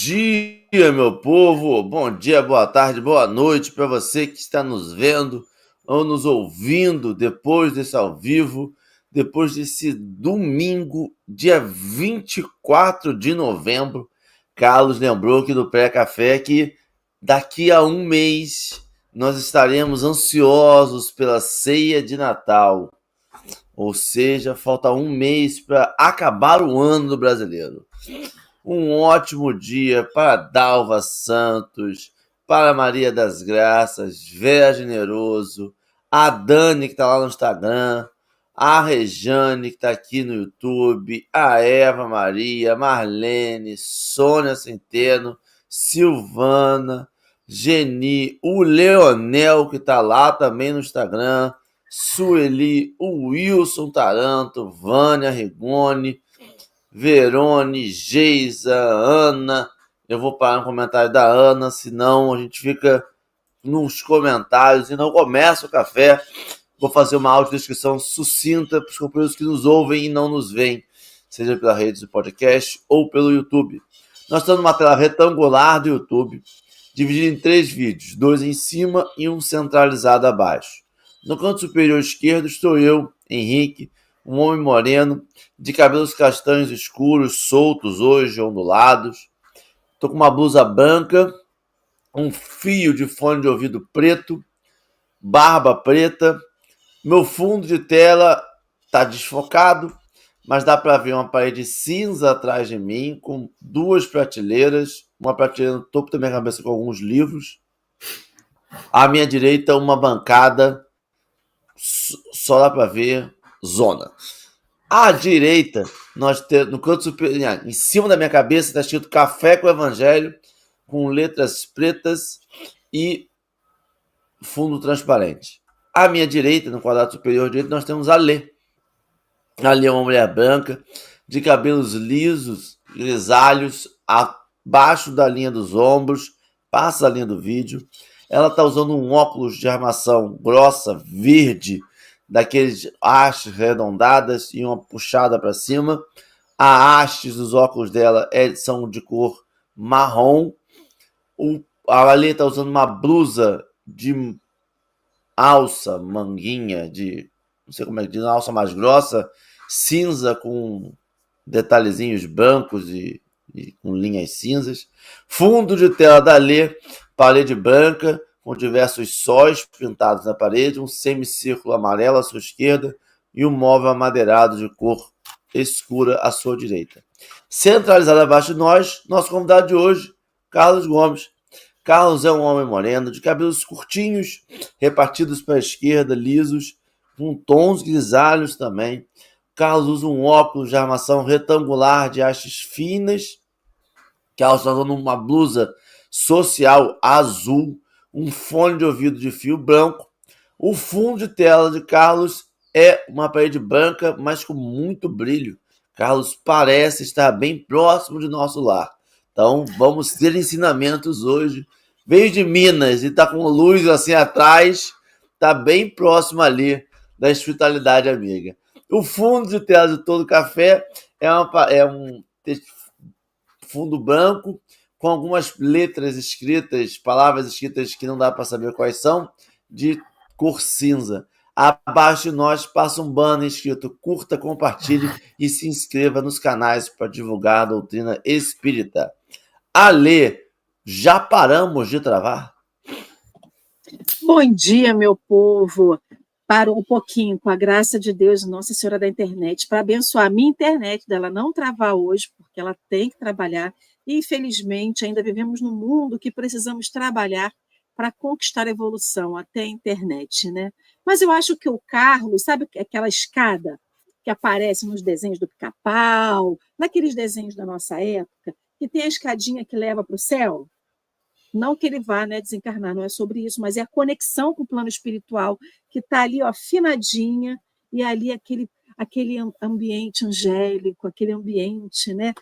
dia, meu povo! Bom dia, boa tarde, boa noite para você que está nos vendo ou nos ouvindo depois desse ao vivo, depois desse domingo, dia 24 de novembro. Carlos lembrou aqui do pré-café que daqui a um mês nós estaremos ansiosos pela ceia de Natal. Ou seja, falta um mês para acabar o ano do brasileiro. Um ótimo dia para Dalva Santos, para Maria das Graças, Vera Generoso, a Dani que está lá no Instagram, a Rejane que está aqui no YouTube, a Eva Maria, Marlene, Sônia Centeno, Silvana, Geni, o Leonel que está lá também no Instagram, Sueli, o Wilson Taranto, Vânia Rigoni, Verone, Geisa, Ana. Eu vou parar no comentário da Ana, senão a gente fica nos comentários e não começa o café. Vou fazer uma audiodescrição sucinta para os companheiros que nos ouvem e não nos veem, seja pela rede do podcast ou pelo YouTube. Nós estamos numa tela retangular do YouTube, dividida em 3 vídeos, 2 em cima e um centralizado abaixo. No canto superior esquerdo estou eu, Henrique, um homem moreno, de cabelos castanhos escuros, soltos hoje, ondulados. Estou com uma blusa branca, um fio de fone de ouvido preto, barba preta. Meu fundo de tela está desfocado, mas dá para ver uma parede cinza atrás de mim, com 2 prateleiras, uma prateleira no topo da minha cabeça com alguns livros. À minha direita, uma bancada, só dá para ver zona. À direita, nós temos, no canto superior, em cima da minha cabeça, está escrito Café com o Evangelho, com letras pretas e fundo transparente. À minha direita, no quadrado superior direito, nós temos a Lê. A Lê é uma mulher branca, de cabelos lisos, grisalhos, abaixo da linha dos ombros, passa a linha do vídeo. Ela está usando um óculos de armação grossa, verde, daqueles hastes arredondadas e uma puxada para cima. A hastes dos óculos dela são de cor marrom. A Lê está usando uma blusa de alça, manguinha, de não sei como é que diz, uma alça mais grossa, cinza com detalhezinhos brancos e com linhas cinzas. Fundo de tela da Lê, parede branca, com diversos sóis pintados na parede, um semicírculo amarelo à sua esquerda e um móvel amadeirado de cor escura à sua direita. Centralizado abaixo de nós, nosso convidado de hoje, Carlos Gomes. Carlos é um homem moreno, de cabelos curtinhos, repartidos para a esquerda, lisos, com tons grisalhos também. Carlos usa um óculos de armação retangular de hastes finas. Carlos está usando uma blusa social azul, um fone de ouvido de fio branco. O fundo de tela de Carlos é uma parede branca, mas com muito brilho. Carlos parece estar bem próximo de nosso lar. Então, vamos ter ensinamentos hoje. Veio de Minas e está com luz assim atrás. Está bem próximo ali da espiritualidade amiga. O fundo de tela de todo café é um fundo branco com algumas letras escritas, palavras escritas que não dá para saber quais são, de cor cinza. Abaixo de nós passa um banner escrito curta, compartilhe e se inscreva nos canais para divulgar a doutrina espírita. Alê, já paramos de travar? Bom dia, meu povo. Parou um pouquinho, com a graça de Deus, Nossa Senhora da Internet, para abençoar a minha internet, dela não travar hoje, porque ela tem que trabalhar. E, infelizmente, ainda vivemos num mundo que precisamos trabalhar para conquistar a evolução, até a internet, né? Mas eu acho que o Carlos, sabe aquela escada que aparece nos desenhos do Pica-Pau, naqueles desenhos da nossa época, que tem a escadinha que leva para o céu? Não que ele vá, né, desencarnar, não é sobre isso, mas é a conexão com o plano espiritual que está ali, ó, afinadinha, e ali aquele ambiente angélico, aquele ambiente, né,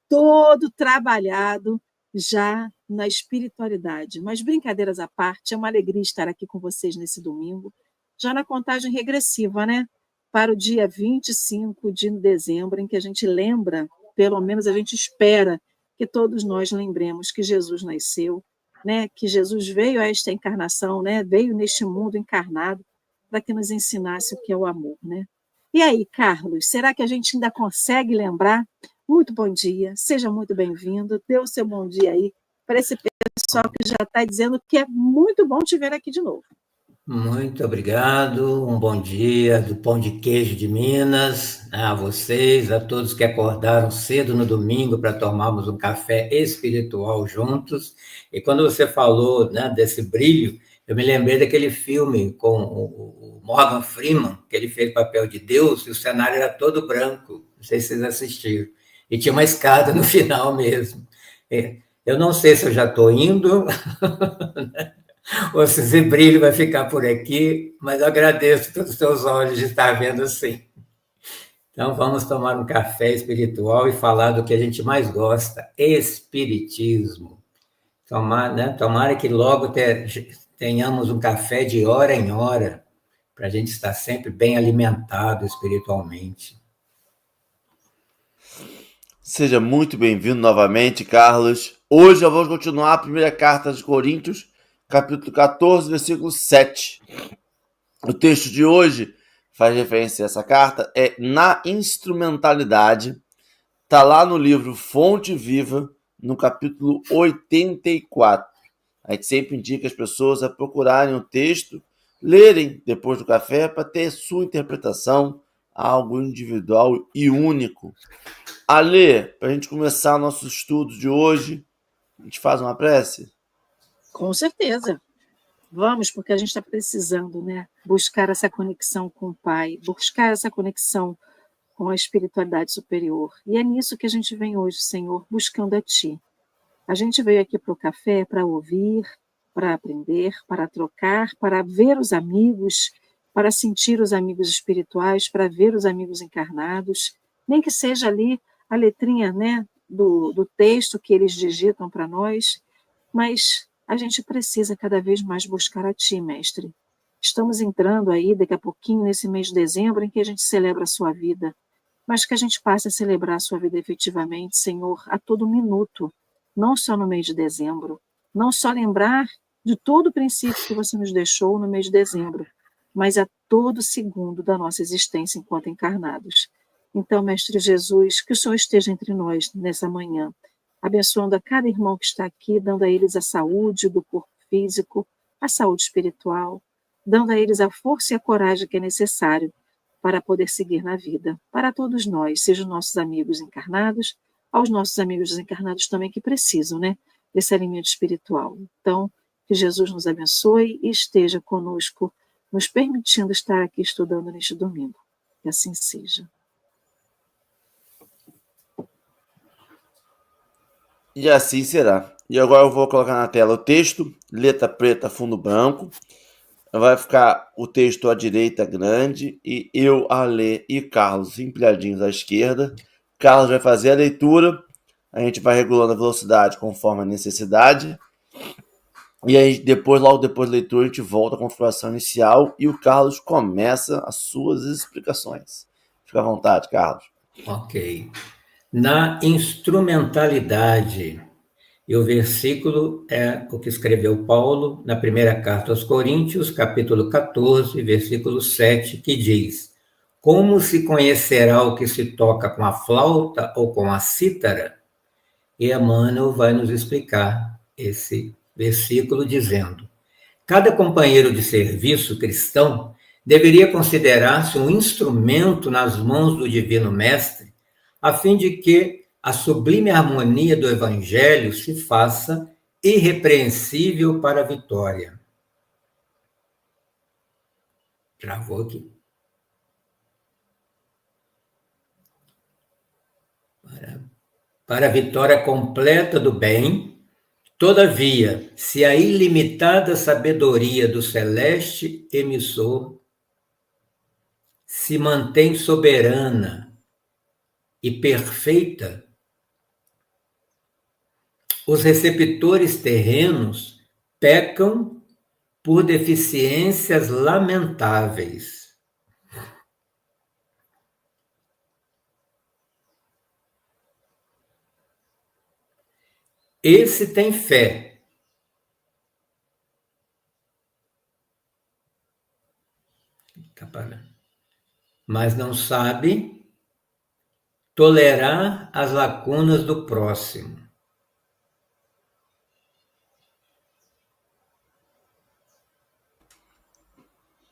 todo trabalhado já na espiritualidade. Mas brincadeiras à parte, é uma alegria estar aqui com vocês nesse domingo, já na contagem regressiva, né, para o dia 25 de dezembro, em que a gente lembra, pelo menos a gente espera, que que todos nós lembremos que Jesus nasceu, né? Que Jesus veio a esta encarnação, né? Veio neste mundo encarnado para que nos ensinasse o que é o amor, né? E aí, Carlos, será que a gente ainda consegue lembrar? Muito bom dia, seja muito bem-vindo, dê o seu bom dia aí para esse pessoal que já está dizendo que é muito bom te ver aqui de novo. Muito obrigado, um bom dia do Pão de Queijo de Minas, a vocês, a todos que acordaram cedo no domingo para tomarmos um café espiritual juntos. E quando você falou, né, desse brilho, eu me lembrei daquele filme com o Morgan Freeman, que ele fez o papel de Deus, e o cenário era todo branco, não sei se vocês assistiram, e tinha uma escada no final mesmo. Eu não sei se eu já estou indo, ou se esse brilho vai ficar por aqui, mas eu agradeço pelos seus olhos de estar vendo assim. Então, vamos tomar um café espiritual e falar do que a gente mais gosta, espiritismo. Tomara que logo tenhamos um café de hora em hora, para a gente estar sempre bem alimentado espiritualmente. Seja muito bem-vindo novamente, Carlos. Hoje eu vou continuar a primeira carta de Coríntios, capítulo 14, versículo 7. O texto de hoje faz referência a essa carta, é na instrumentalidade. Está lá no livro Fonte Viva, no capítulo 84. A gente sempre indica as pessoas a procurarem o texto, lerem depois do café para ter sua interpretação, algo individual e único. Ale, para a gente começar nosso estudo de hoje, a gente faz uma prece? Com certeza. Vamos, porque a gente está precisando, né? Buscar essa conexão com o Pai, buscar essa conexão com a espiritualidade superior. E é nisso que a gente vem hoje, Senhor, buscando a Ti. A gente veio aqui para o café para ouvir, para aprender, para trocar, para ver os amigos, para sentir os amigos espirituais, para ver os amigos encarnados, nem que seja ali a letrinha, né, do texto que eles digitam para nós, mas a gente precisa cada vez mais buscar a Ti, Mestre. Estamos entrando aí, daqui a pouquinho, nesse mês de dezembro, em que a gente celebra a sua vida, mas que a gente passe a celebrar a sua vida efetivamente, Senhor, a todo minuto, não só no mês de dezembro, não só lembrar de todo o princípio que você nos deixou no mês de dezembro, mas a todo segundo da nossa existência enquanto encarnados. Então, Mestre Jesus, que o Senhor esteja entre nós nessa manhã, abençoando a cada irmão que está aqui, dando a eles a saúde do corpo físico, a saúde espiritual, dando a eles a força e a coragem que é necessário para poder seguir na vida. Para todos nós, sejam nossos amigos encarnados, aos nossos amigos desencarnados também que precisam, né, desse alimento espiritual. Então, que Jesus nos abençoe e esteja conosco, nos permitindo estar aqui estudando neste domingo. Que assim seja. E assim será. E agora eu vou colocar na tela o texto, letra preta, fundo branco. Vai ficar o texto à direita grande e eu, Ale e Carlos empilhadinhos à esquerda. Carlos vai fazer a leitura, a gente vai regulando a velocidade conforme a necessidade. E aí depois, logo depois da leitura, a gente volta à configuração inicial e o Carlos começa as suas explicações. Fica à vontade, Carlos. Ok. Na instrumentalidade, e o versículo é o que escreveu Paulo na primeira carta aos Coríntios, capítulo 14, versículo 7, que diz: Como se conhecerá o que se toca com a flauta ou com a cítara? E Emmanuel vai nos explicar esse versículo dizendo: Cada companheiro de serviço cristão deveria considerar-se um instrumento nas mãos do Divino Mestre, a fim de que a sublime harmonia do Evangelho se faça irrepreensível para a vitória. Travou aqui. Para a vitória completa do bem, todavia, se a ilimitada sabedoria do celeste emissor se mantém soberana e perfeita, os receptores terrenos pecam por deficiências lamentáveis. Esse tem fé. Tá parando. Mas não sabe tolerar as lacunas do próximo.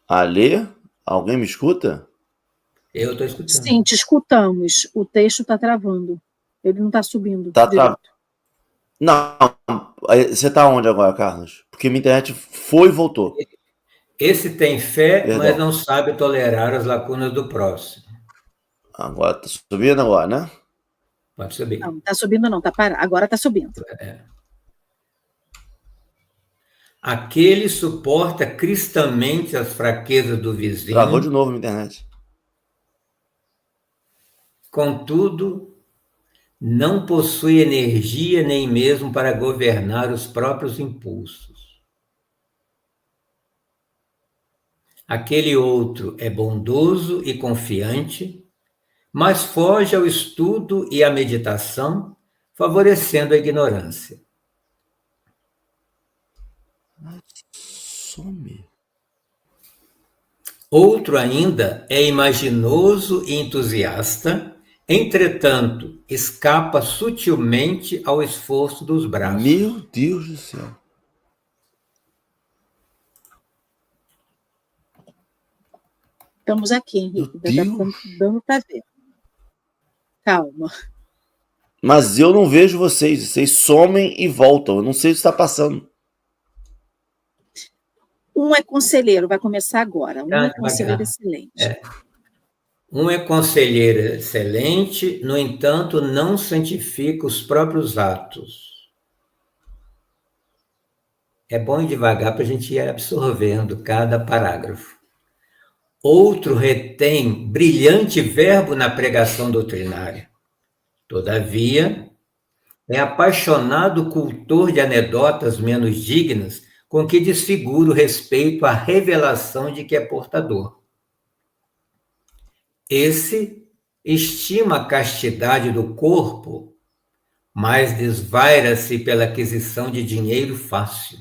Alê, alguém me escuta? Eu estou escutando. Sim, te escutamos. O texto está travando. Ele não está subindo. Tá direito. Não, você está onde agora, Carlos? Porque minha internet foi e voltou. Esse tem fé, Perdão. mas não sabe tolerar as lacunas do próximo. Agora tá subindo agora, né? Pode subir. Não, está subindo não, tá parado. Agora está subindo. Aquele suporta cristamente as fraquezas do vizinho. Travou de novo minha internet. Contudo, não possui energia nem mesmo para governar os próprios impulsos. Aquele outro é bondoso e confiante, mas foge ao estudo e à meditação, favorecendo a ignorância. Some. Outro ainda é imaginoso e entusiasta, entretanto, escapa sutilmente ao esforço dos braços. Meu Deus do céu. Estamos aqui, Henrique. Dando para ver. Calma. Mas eu não vejo vocês. Vocês somem e voltam. Eu não sei o que está passando. Um é conselheiro, vai começar agora. Um é devagar. conselheiro excelente. Um é conselheiro excelente, no entanto, não santifica os próprios atos. É bom ir devagar para a gente ir absorvendo cada parágrafo. Outro retém brilhante verbo na pregação doutrinária. Todavia, é apaixonado cultor de anedotas menos dignas, com que desfigura o respeito à revelação de que é portador. Esse estima a castidade do corpo, mas desvaira-se pela aquisição de dinheiro fácil.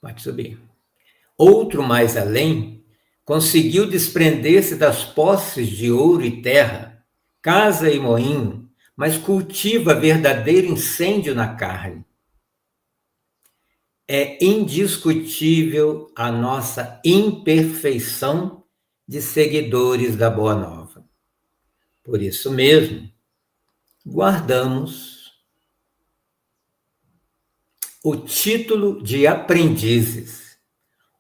Pode subir. Outro mais além, conseguiu desprender-se das posses de ouro e terra, casa e moinho, mas cultiva verdadeiro incêndio na carne. É indiscutível a nossa imperfeição de seguidores da Boa Nova. Por isso mesmo, guardamos o título de aprendizes.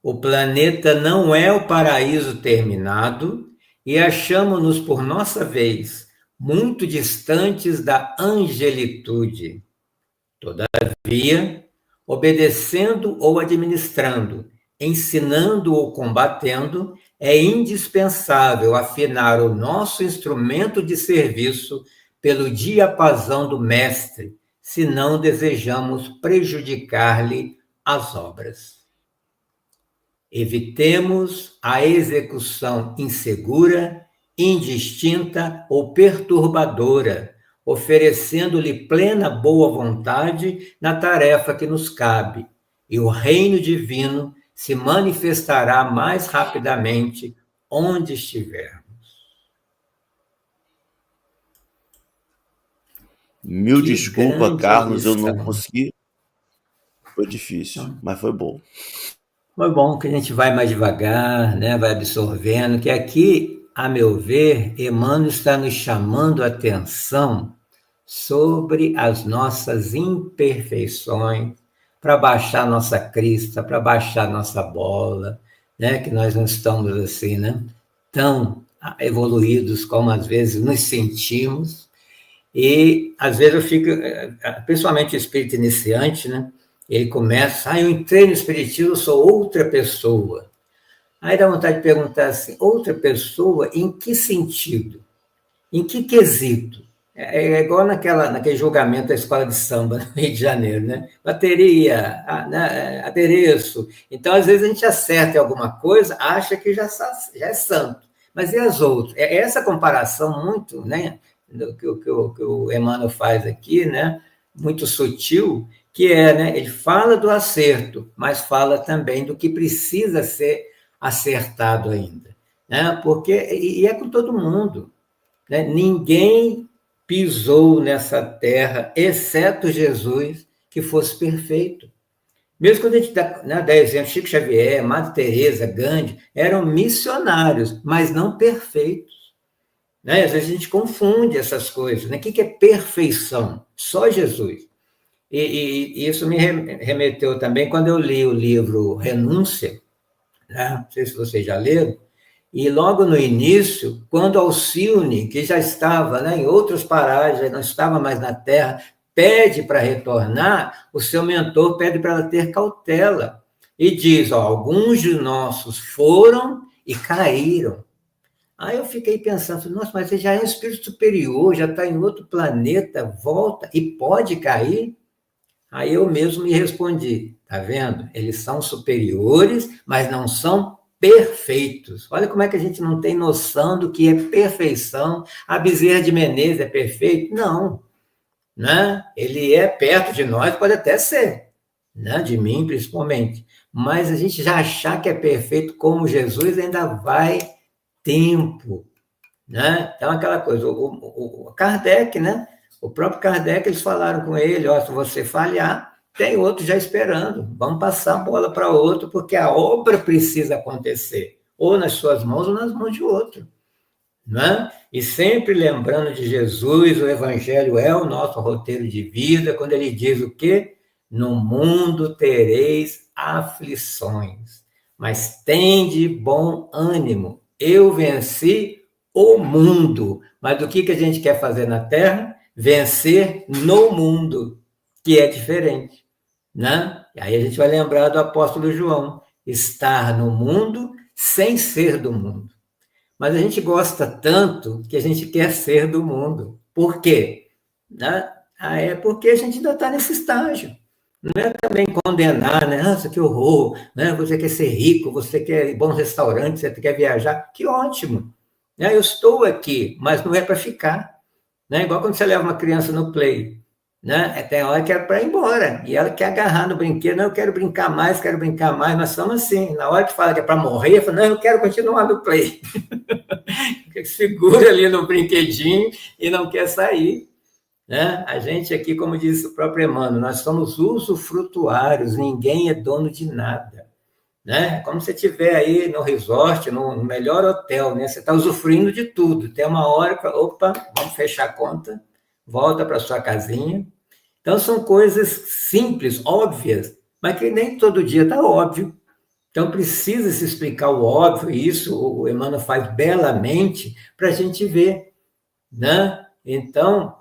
O planeta não é o paraíso terminado e achamos-nos, por nossa vez, muito distantes da angelitude. Todavia, obedecendo ou administrando, ensinando ou combatendo, é indispensável afinar o nosso instrumento de serviço pelo diapasão do Mestre, se não desejamos prejudicar-lhe as obras. Evitemos a execução insegura, indistinta ou perturbadora, oferecendo-lhe plena boa vontade na tarefa que nos cabe, e o reino divino se manifestará mais rapidamente onde estivermos. Mil desculpas, Carlos, eu não consegui. Foi difícil, mas foi bom. Foi bom que a gente vai mais devagar, né? Vai absorvendo, que aqui, a meu ver, Emmanuel está nos chamando a atenção sobre as nossas imperfeições, para baixar nossa crista, para baixar nossa bola, né? Que nós não estamos assim, né? Tão evoluídos como às vezes nos sentimos. E às vezes eu fico, principalmente o espírito iniciante, né? Ele começa, eu entrei no espiritismo, eu sou outra pessoa. Aí dá vontade de perguntar assim, outra pessoa em que sentido? Em que quesito? É igual naquele julgamento da escola de samba no Rio de Janeiro, né? Bateria, adereço. Então, às vezes, a gente acerta em alguma coisa, acha que já é santo. Mas e as outras? É essa comparação muito, né, que o Emmanuel faz aqui, né? Muito sutil, que é, né? Ele fala do acerto, mas fala também do que precisa ser acertado ainda, né? Porque, e é com todo mundo, né? Ninguém pisou nessa terra, exceto Jesus, que fosse perfeito. Mesmo quando a gente dá, né, dá exemplo, Chico Xavier, Madre Teresa, Gandhi, eram missionários, mas não perfeitos. Né? Às vezes a gente confunde essas coisas. Né? O que é perfeição? Só Jesus. E isso me remeteu também quando eu li o livro Renúncia, né? Não sei se vocês já leram, e logo no início, quando Alcione, que já estava, né, em outros paragens, não estava mais na Terra, pede para retornar, o seu mentor pede para ela ter cautela. E diz, ó, alguns de nossos foram e caíram. Aí eu fiquei pensando, nossa, mas ele já é um espírito superior, já está em outro planeta, volta e pode cair? Aí eu mesmo me respondi, tá vendo? Eles são superiores, mas não são perfeitos. Olha como é que a gente não tem noção do que é perfeição. A Bezerra de Menezes é perfeito? Não. Né? Ele é perto de nós, pode até ser, né? De mim principalmente. Mas a gente já achar que é perfeito como Jesus ainda vai tempo. Né? Então, aquela coisa, o Kardec, né? O próprio Kardec, eles falaram com ele, ó, se você falhar, tem outro já esperando, vamos passar a bola para outro, porque a obra precisa acontecer, ou nas suas mãos ou nas mãos de outro. Né? E sempre lembrando de Jesus, o Evangelho é o nosso roteiro de vida, quando ele diz o quê? No mundo tereis aflições, mas tende bom ânimo, eu venci o mundo. Mas o que a gente quer fazer na Terra? Vencer no mundo, que é diferente. Né? E aí a gente vai lembrar do apóstolo João, estar no mundo sem ser do mundo. Mas a gente gosta tanto que a gente quer ser do mundo. Por quê? Né? É porque a gente ainda está nesse estágio. Não é também condenar, né? Nossa, que horror, né? Você quer ser rico, você quer ir bons restaurantes, você quer viajar. Que ótimo! Eu estou aqui, mas não é para ficar. Né? Igual quando você leva uma criança no play. Né? Tem hora que é para ir embora, e ela quer agarrar no brinquedo, não, eu quero brincar mais, nós somos assim, na hora que fala que é para morrer, eu falo, não, eu quero continuar no play. Segura ali no brinquedinho e não quer sair. Né? A gente aqui, como disse o próprio Emmanuel, nós somos usufrutuários, ninguém é dono de nada. Né? Como você estiver aí no resort, no melhor hotel, né? Você está usufruindo de tudo. Tem uma hora que, opa, vamos fechar a conta, volta para sua casinha. Então, são coisas simples, óbvias, mas que nem todo dia está óbvio. Então, precisa se explicar o óbvio, e isso o Emmanuel faz belamente para a gente ver. Né? Então,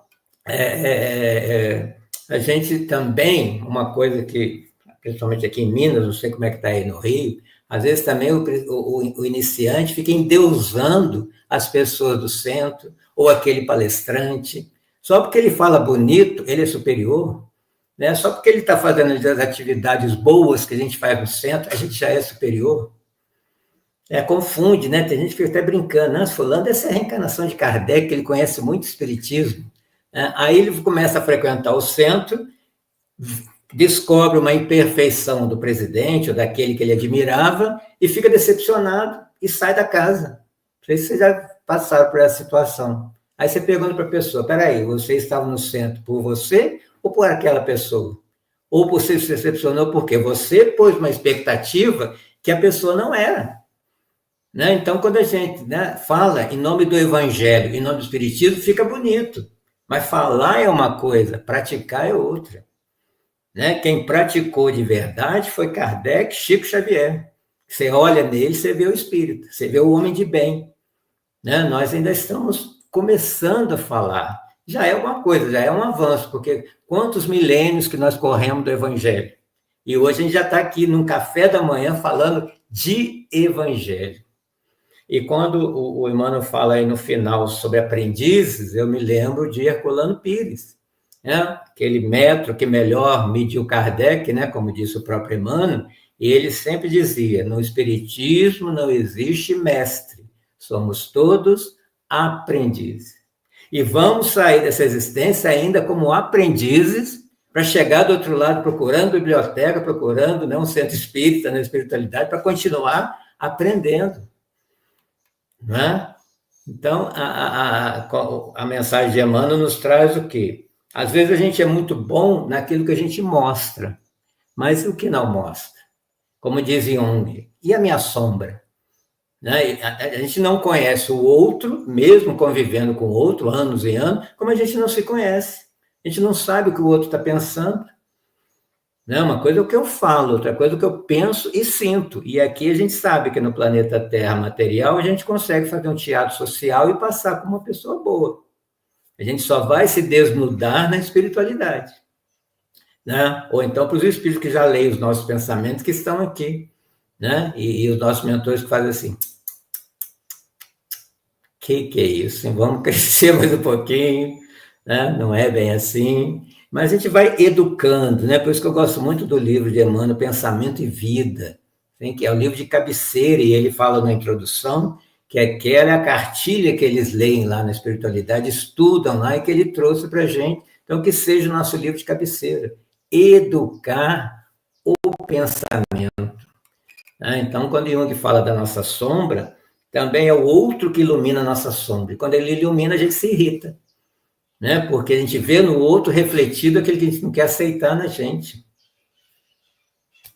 a gente também, uma coisa que, principalmente aqui em Minas, não sei como é que está aí no Rio, às vezes também o iniciante fica endeusando as pessoas do centro, ou aquele palestrante. Só porque ele fala bonito, ele é superior. Né? Só porque ele está fazendo as atividades boas que a gente faz no centro, a gente já é superior. Confunde, né? Tem gente que fica até brincando. Não, fulano, essa é a reencarnação de Kardec, que ele conhece muito espiritismo. Aí ele começa a frequentar o centro, descobre uma imperfeição do presidente ou daquele que ele admirava e fica decepcionado e sai da casa. Não sei se vocês já passaram por essa situação. Aí você pergunta para a pessoa, peraí, você estava no centro por você ou por aquela pessoa? Ou você se decepcionou porque você pôs uma expectativa que a pessoa não era. Né? Então, quando a gente, né, fala em nome do Evangelho, em nome do Espiritismo, fica bonito. Mas falar é uma coisa, praticar é outra. Né? Quem praticou de verdade foi Kardec, Chico Xavier. Você olha nele, você vê o espírito, você vê o homem de bem. Né? Nós ainda estamos começando a falar. Já é uma coisa, já é um avanço, porque quantos milênios que nós corremos do Evangelho? E hoje a gente já está aqui num café da manhã falando de Evangelho. E quando o Emmanuel fala aí no final sobre aprendizes, eu me lembro de Herculano Pires, né? Aquele metro que melhor mediu Kardec, né? Como disse o próprio Emmanuel, e ele sempre dizia, no Espiritismo não existe mestre, somos todos aprendizes. E vamos sair dessa existência ainda como aprendizes para chegar do outro lado procurando biblioteca, procurando, né, um centro espírita na espiritualidade para continuar aprendendo. Né? Então, a mensagem de Emmanuel nos traz o quê? Às vezes a gente é muito bom naquilo que a gente mostra, mas o que não mostra? Como diz Jung, e a minha sombra? Né? A gente não conhece o outro, mesmo convivendo com o outro, anos e anos, como a gente não se conhece. A gente não sabe o que o outro está pensando. Né? Uma coisa é o que eu falo, outra coisa é o que eu penso e sinto. E aqui a gente sabe que no planeta Terra material a gente consegue fazer um teatro social e passar por uma pessoa boa. A gente só vai se desnudar na espiritualidade. Né? Ou então para os espíritos que já leem os nossos pensamentos que estão aqui. Né? E os nossos mentores que fazem assim... Que é isso? Hein? Vamos crescer mais um pouquinho, né? Não é bem assim, mas a gente vai educando, né? Por isso que eu gosto muito do livro de Emmanuel, Pensamento e Vida, que é o livro de cabeceira, e ele fala na introdução que aquela é a cartilha que eles leem lá na espiritualidade, estudam lá e que ele trouxe para a gente, então que seja o nosso livro de cabeceira, educar o pensamento. Né? Então, quando Jung fala da nossa sombra, também é o outro que ilumina a nossa sombra. E quando ele ilumina, a gente se irrita, né? Porque a gente vê no outro refletido aquilo que a gente não quer aceitar na gente.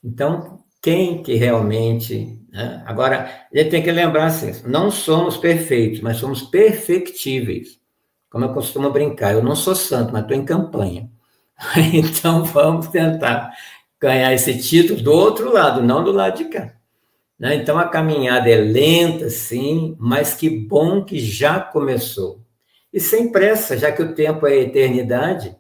Então, quem que realmente... Né? Agora, a gente tem que lembrar assim, não somos perfeitos, mas somos perfectíveis. Como eu costumo brincar, eu não sou santo, mas estou em campanha. Então, vamos tentar ganhar esse título do outro lado, não do lado de cá. Né? Então, a caminhada é lenta, sim, mas que bom que já começou. E sem pressa, já que o tempo é a eternidade,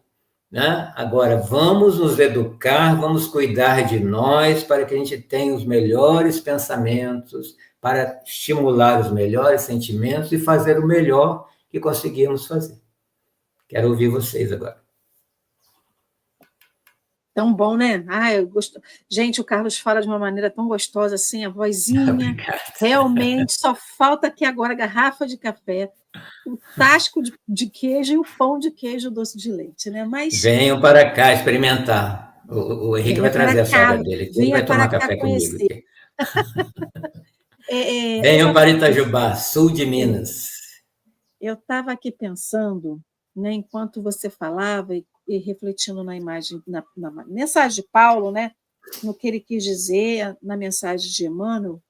né? Agora, vamos nos educar, vamos cuidar de nós para que a gente tenha os melhores pensamentos, para estimular os melhores sentimentos e fazer o melhor que conseguimos fazer. Quero ouvir vocês agora. Tão bom, né? Eu gosto. Gente, o Carlos fala de uma maneira tão gostosa assim, a vozinha. Obrigado. Realmente, só falta aqui agora a garrafa de café, o tasco de queijo e o pão de queijo doce de leite, né? Mas venham para cá experimentar. O Henrique vai trazer a sogra dele. Ele vai tomar café comigo. Venham para Itajubá, sul de Minas. Eu estava aqui pensando, né, enquanto você falava e refletindo na imagem, na mensagem de Paulo, né, no que ele quis dizer, na mensagem de Emmanuel,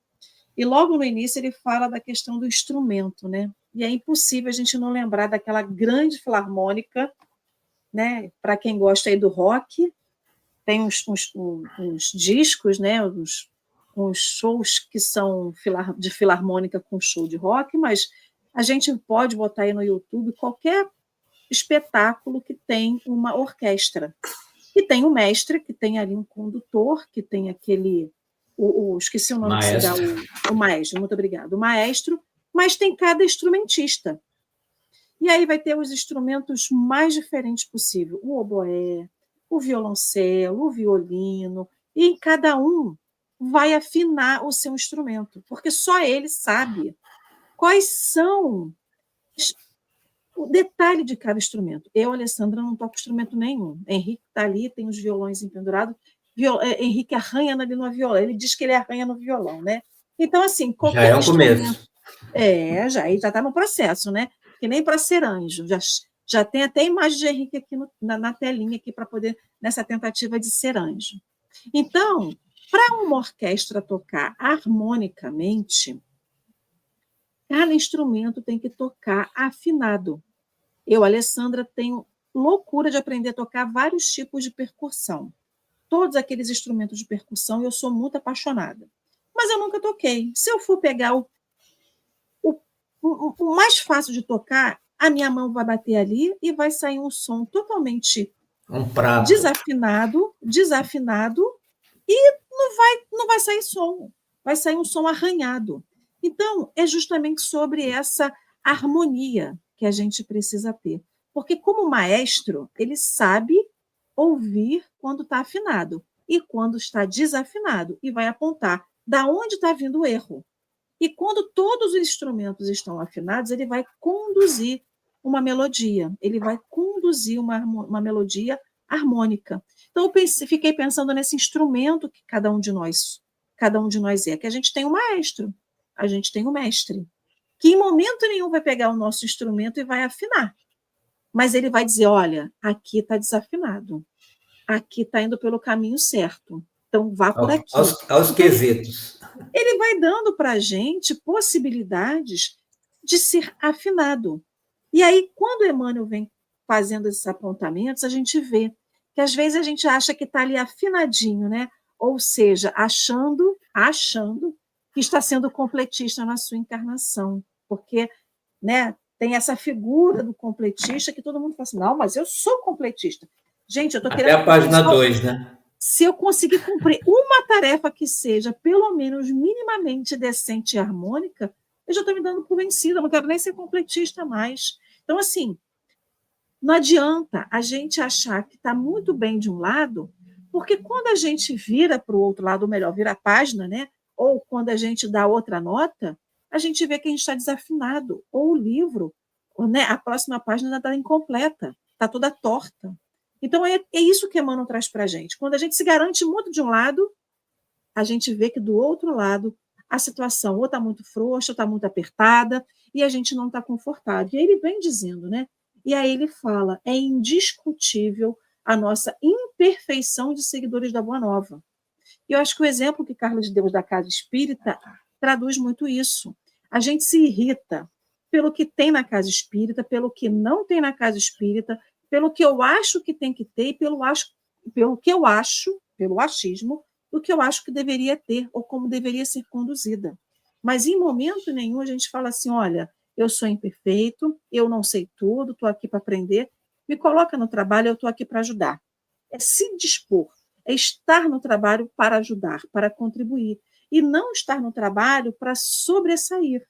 e logo no início ele fala da questão do instrumento, né? E é impossível a gente não lembrar daquela grande filarmônica, né? Para quem gosta aí do rock, tem uns discos, né? Uns shows que são de filarmônica com show de rock, mas a gente pode botar aí no YouTube qualquer espetáculo que tem uma orquestra, que tem um mestre, que tem ali um condutor, que tem aquele... esqueci o nome que se dá, o maestro, muito obrigado, o maestro, mas tem cada instrumentista. E aí vai ter os instrumentos mais diferentes possível, o oboé, o violoncelo, o violino, e em cada um vai afinar o seu instrumento, porque só ele sabe quais são o detalhe de cada instrumento. Eu, Alessandra, não toco instrumento nenhum. Henrique está ali, tem os violões empendurados, Henrique arranha ali no violão, ele diz que ele arranha no violão, né? Então, assim, qualquer já é um começo. Já está no processo, né? Que nem para ser anjo. Já tem até a imagem de Henrique aqui na telinha aqui para poder, nessa tentativa de ser anjo. Então, para uma orquestra tocar harmonicamente, cada instrumento tem que tocar afinado. Eu, Alessandra, tenho loucura de aprender a tocar vários tipos de percussão. Todos aqueles instrumentos de percussão, eu sou muito apaixonada. Mas eu nunca toquei. Se eu for pegar o mais fácil de tocar, a minha mão vai bater ali e vai sair um som totalmente desafinado e não vai sair som. Vai sair um som arranhado. Então, é justamente sobre essa harmonia que a gente precisa ter. Porque, como maestro, ele sabe ouvir quando está afinado e quando está desafinado, e vai apontar da onde está vindo o erro. E quando todos os instrumentos estão afinados, ele vai conduzir uma melodia, ele vai conduzir uma melodia harmônica. Então, fiquei pensando nesse instrumento que cada um de nós é, que a gente tem um maestro, a gente tem um mestre, que em momento nenhum vai pegar o nosso instrumento e vai afinar, mas ele vai dizer, olha, aqui está desafinado, aqui está indo pelo caminho certo, então vá por aqui. Aos quesitos. Ele vai dando para a gente possibilidades de ser afinado. E aí, quando Emmanuel vem fazendo esses apontamentos, a gente vê que às vezes a gente acha que está ali afinadinho, né? Ou seja, achando que está sendo completista na sua encarnação, porque, né, tem essa figura do completista que todo mundo fala assim, não, mas eu sou completista. Gente, eu estou querendo... Até a página 2, né? Se eu conseguir cumprir uma tarefa que seja, pelo menos, minimamente decente e harmônica, eu já estou me dando por vencida, eu não quero nem ser completista mais. Então, assim, não adianta a gente achar que está muito bem de um lado, porque quando a gente vira para o outro lado, ou melhor, vira a página, né? Ou quando a gente dá outra nota, a gente vê que a gente está desafinado, ou o livro, né? A próxima página está incompleta, está toda torta. Então, é isso que Emmanuel traz para a gente. Quando a gente se garante muito de um lado, a gente vê que do outro lado a situação ou está muito frouxa, ou está muito apertada, e a gente não está confortável. E ele vem dizendo, né? E aí ele fala, é indiscutível a nossa imperfeição de seguidores da Boa Nova. E eu acho que o exemplo que Carlos de Deus da Casa Espírita traduz muito isso. A gente se irrita pelo que tem na Casa Espírita, pelo que não tem na Casa Espírita, pelo que eu acho que tem que ter, e pelo que eu acho, pelo achismo, do que eu acho que deveria ter, ou como deveria ser conduzida. Mas em momento nenhum a gente fala assim, olha, eu sou imperfeito, eu não sei tudo, estou aqui para aprender, me coloca no trabalho, eu estou aqui para ajudar. É se dispor, é estar no trabalho para ajudar, para contribuir, e não estar no trabalho para sobressair,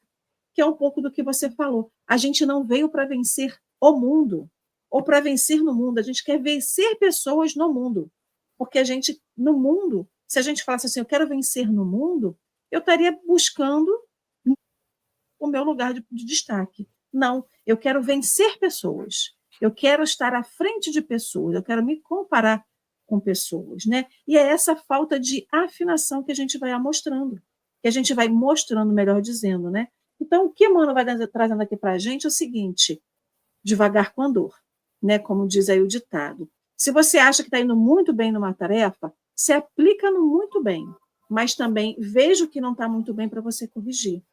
que é um pouco do que você falou. A gente não veio para vencer o mundo, ou para vencer no mundo, a gente quer vencer pessoas no mundo, porque a gente, no mundo, se a gente falasse assim, eu quero vencer no mundo, eu estaria buscando o meu lugar de destaque. Não, eu quero vencer pessoas, eu quero estar à frente de pessoas, eu quero me comparar com pessoas, né? E é essa falta de afinação que a gente vai mostrando, melhor dizendo, né? Então, o que Emmanuel vai trazendo aqui para a gente é o seguinte, devagar com a dor, né? Como diz aí o ditado. Se você acha que está indo muito bem numa tarefa, se aplica no muito bem, mas também veja o que não está muito bem para você corrigir.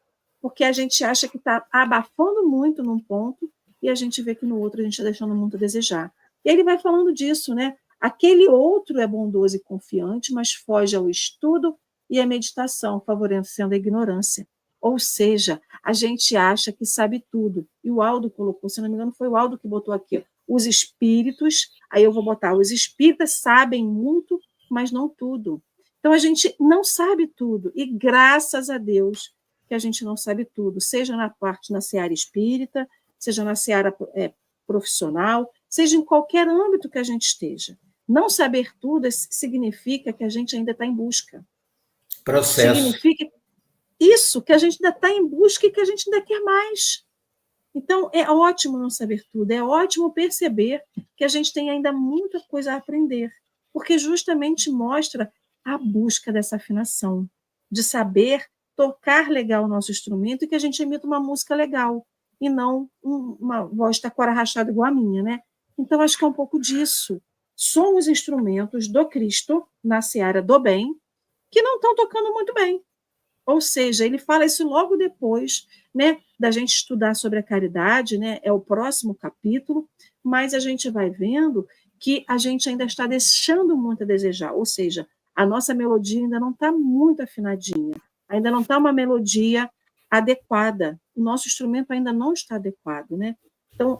Porque a gente acha que está abafando muito num ponto e a gente vê que no outro a gente está deixando muito a desejar. E aí ele vai falando disso, né? Aquele outro é bondoso e confiante, mas foge ao estudo e à meditação, favorecendo a ignorância. Ou seja, a gente acha que sabe tudo. E o Aldo colocou, se não me engano, foi o Aldo que botou aqui, os espíritos, aí eu vou botar, os espíritas sabem muito, mas não tudo. Então, a gente não sabe tudo, e graças a Deus que a gente não sabe tudo, seja na seara espírita, seja na seara profissional, seja em qualquer âmbito que a gente esteja. Não saber tudo significa que a gente ainda está em busca. Processo. Significa isso, que a gente ainda está em busca e que a gente ainda quer mais. Então, é ótimo não saber tudo, é ótimo perceber que a gente tem ainda muita coisa a aprender, porque justamente mostra a busca dessa afinação, de saber tocar legal o nosso instrumento e que a gente emita uma música legal, e não uma voz taquara rachada igual a minha, né? Então, acho que é um pouco disso. Somos instrumentos do Cristo, na seara do bem, que não estão tocando muito bem. Ou seja, ele fala isso logo depois, né, da gente estudar sobre a caridade, né, é o próximo capítulo, mas a gente vai vendo que a gente ainda está deixando muito a desejar, ou seja, a nossa melodia ainda não está muito afinadinha, ainda não está uma melodia adequada, o nosso instrumento ainda não está adequado, né? Então,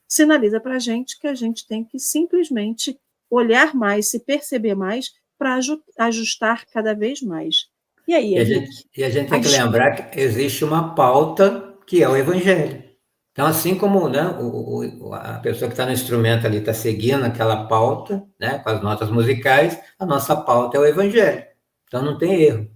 sinaliza para a gente que a gente tem que simplesmente olhar mais, se perceber mais, para ajustar cada vez mais. E aí, a gente tem que lembrar que existe uma pauta que é o Evangelho. Então, assim como, né, a pessoa que está no instrumento ali está seguindo aquela pauta, né, com as notas musicais, a nossa pauta é o Evangelho. Então, não tem erro.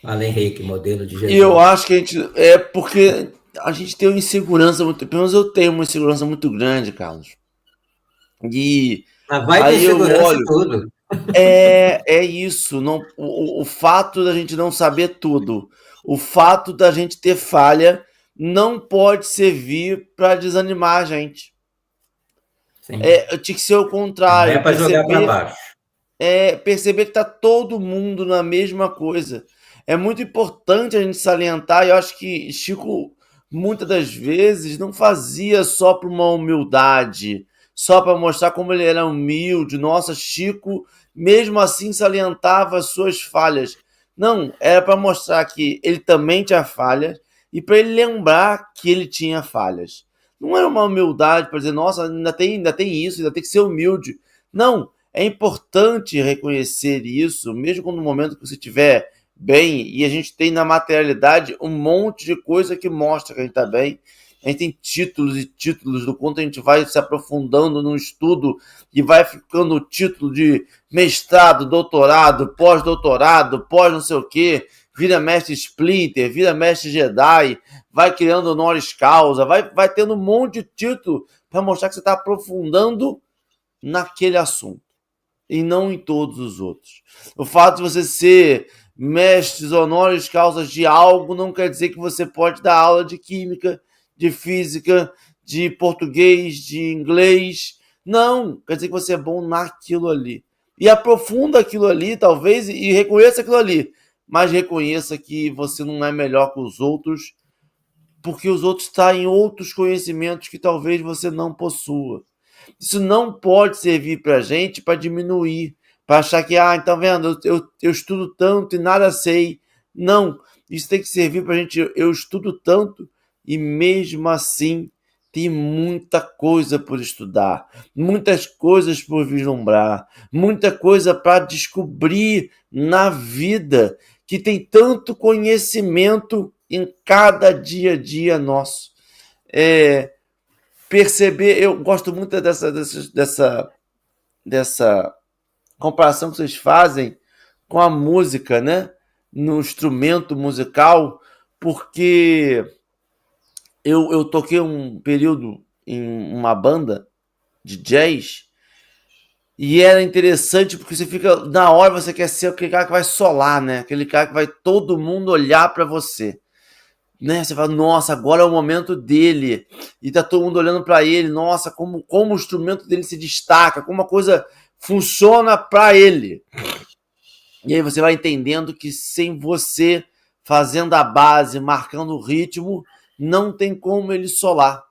Fala, Henrique, modelo de Jesus. E eu acho que a gente... É porque a gente tem uma insegurança muito, pelo menos eu tenho uma insegurança muito grande, Carlos. E Mas vai ter aí eu segurança olho, tudo. é isso, não, o fato da gente não saber tudo, o fato da gente ter falha, não pode servir para desanimar a gente. Sim. Tinha que ser o Não é contrário, para jogar para baixo. perceber que está todo mundo na mesma coisa. É muito importante a gente salientar, e eu acho que Chico, muitas das vezes, não fazia só por uma humildade, só para mostrar como ele era humilde. Nossa, Chico, mesmo assim, salientava as suas falhas. Não, era para mostrar que ele também tinha falhas e para ele lembrar que ele tinha falhas. Não era uma humildade para dizer, nossa, ainda tem isso, ainda tem que ser humilde. Não, é importante reconhecer isso, mesmo quando no momento que você estiver bem, e a gente tem na materialidade um monte de coisa que mostra que a gente está bem. A gente tem títulos e títulos do quanto a gente vai se aprofundando no estudo e vai ficando o título de mestrado, doutorado, pós-doutorado, pós não sei o quê, vira mestre Splinter, vira mestre Jedi, vai criando honoris causa, vai tendo um monte de título para mostrar que você está aprofundando naquele assunto e não em todos os outros. O fato de você ser mestre honoris causa de algo não quer dizer que você pode dar aula de química, de física, de português, de inglês. Não, quer dizer que você é bom naquilo ali. E aprofunda aquilo ali, talvez, e reconheça aquilo ali. Mas reconheça que você não é melhor que os outros, porque os outros estão em outros conhecimentos que talvez você não possua. Isso não pode servir para a gente para diminuir, para achar que, então vendo, eu estudo tanto e nada sei. Não, isso tem que servir para a gente, eu estudo tanto e mesmo assim tem muita coisa por estudar, muitas coisas por vislumbrar, muita coisa para descobrir na vida, que tem tanto conhecimento em cada dia a dia nosso. Perceber, eu gosto muito dessa comparação que vocês fazem com a música, né? No instrumento musical, porque eu toquei um período em uma banda de jazz e era interessante porque você fica, na hora você quer ser aquele cara que vai solar, né? Aquele cara que vai todo mundo olhar para você. Né? Você fala, nossa, agora é o momento dele. E tá todo mundo olhando para ele. Nossa, como o instrumento dele se destaca, como a coisa funciona para ele. E aí você vai entendendo que sem você fazendo a base, marcando o ritmo, não tem como ele solar.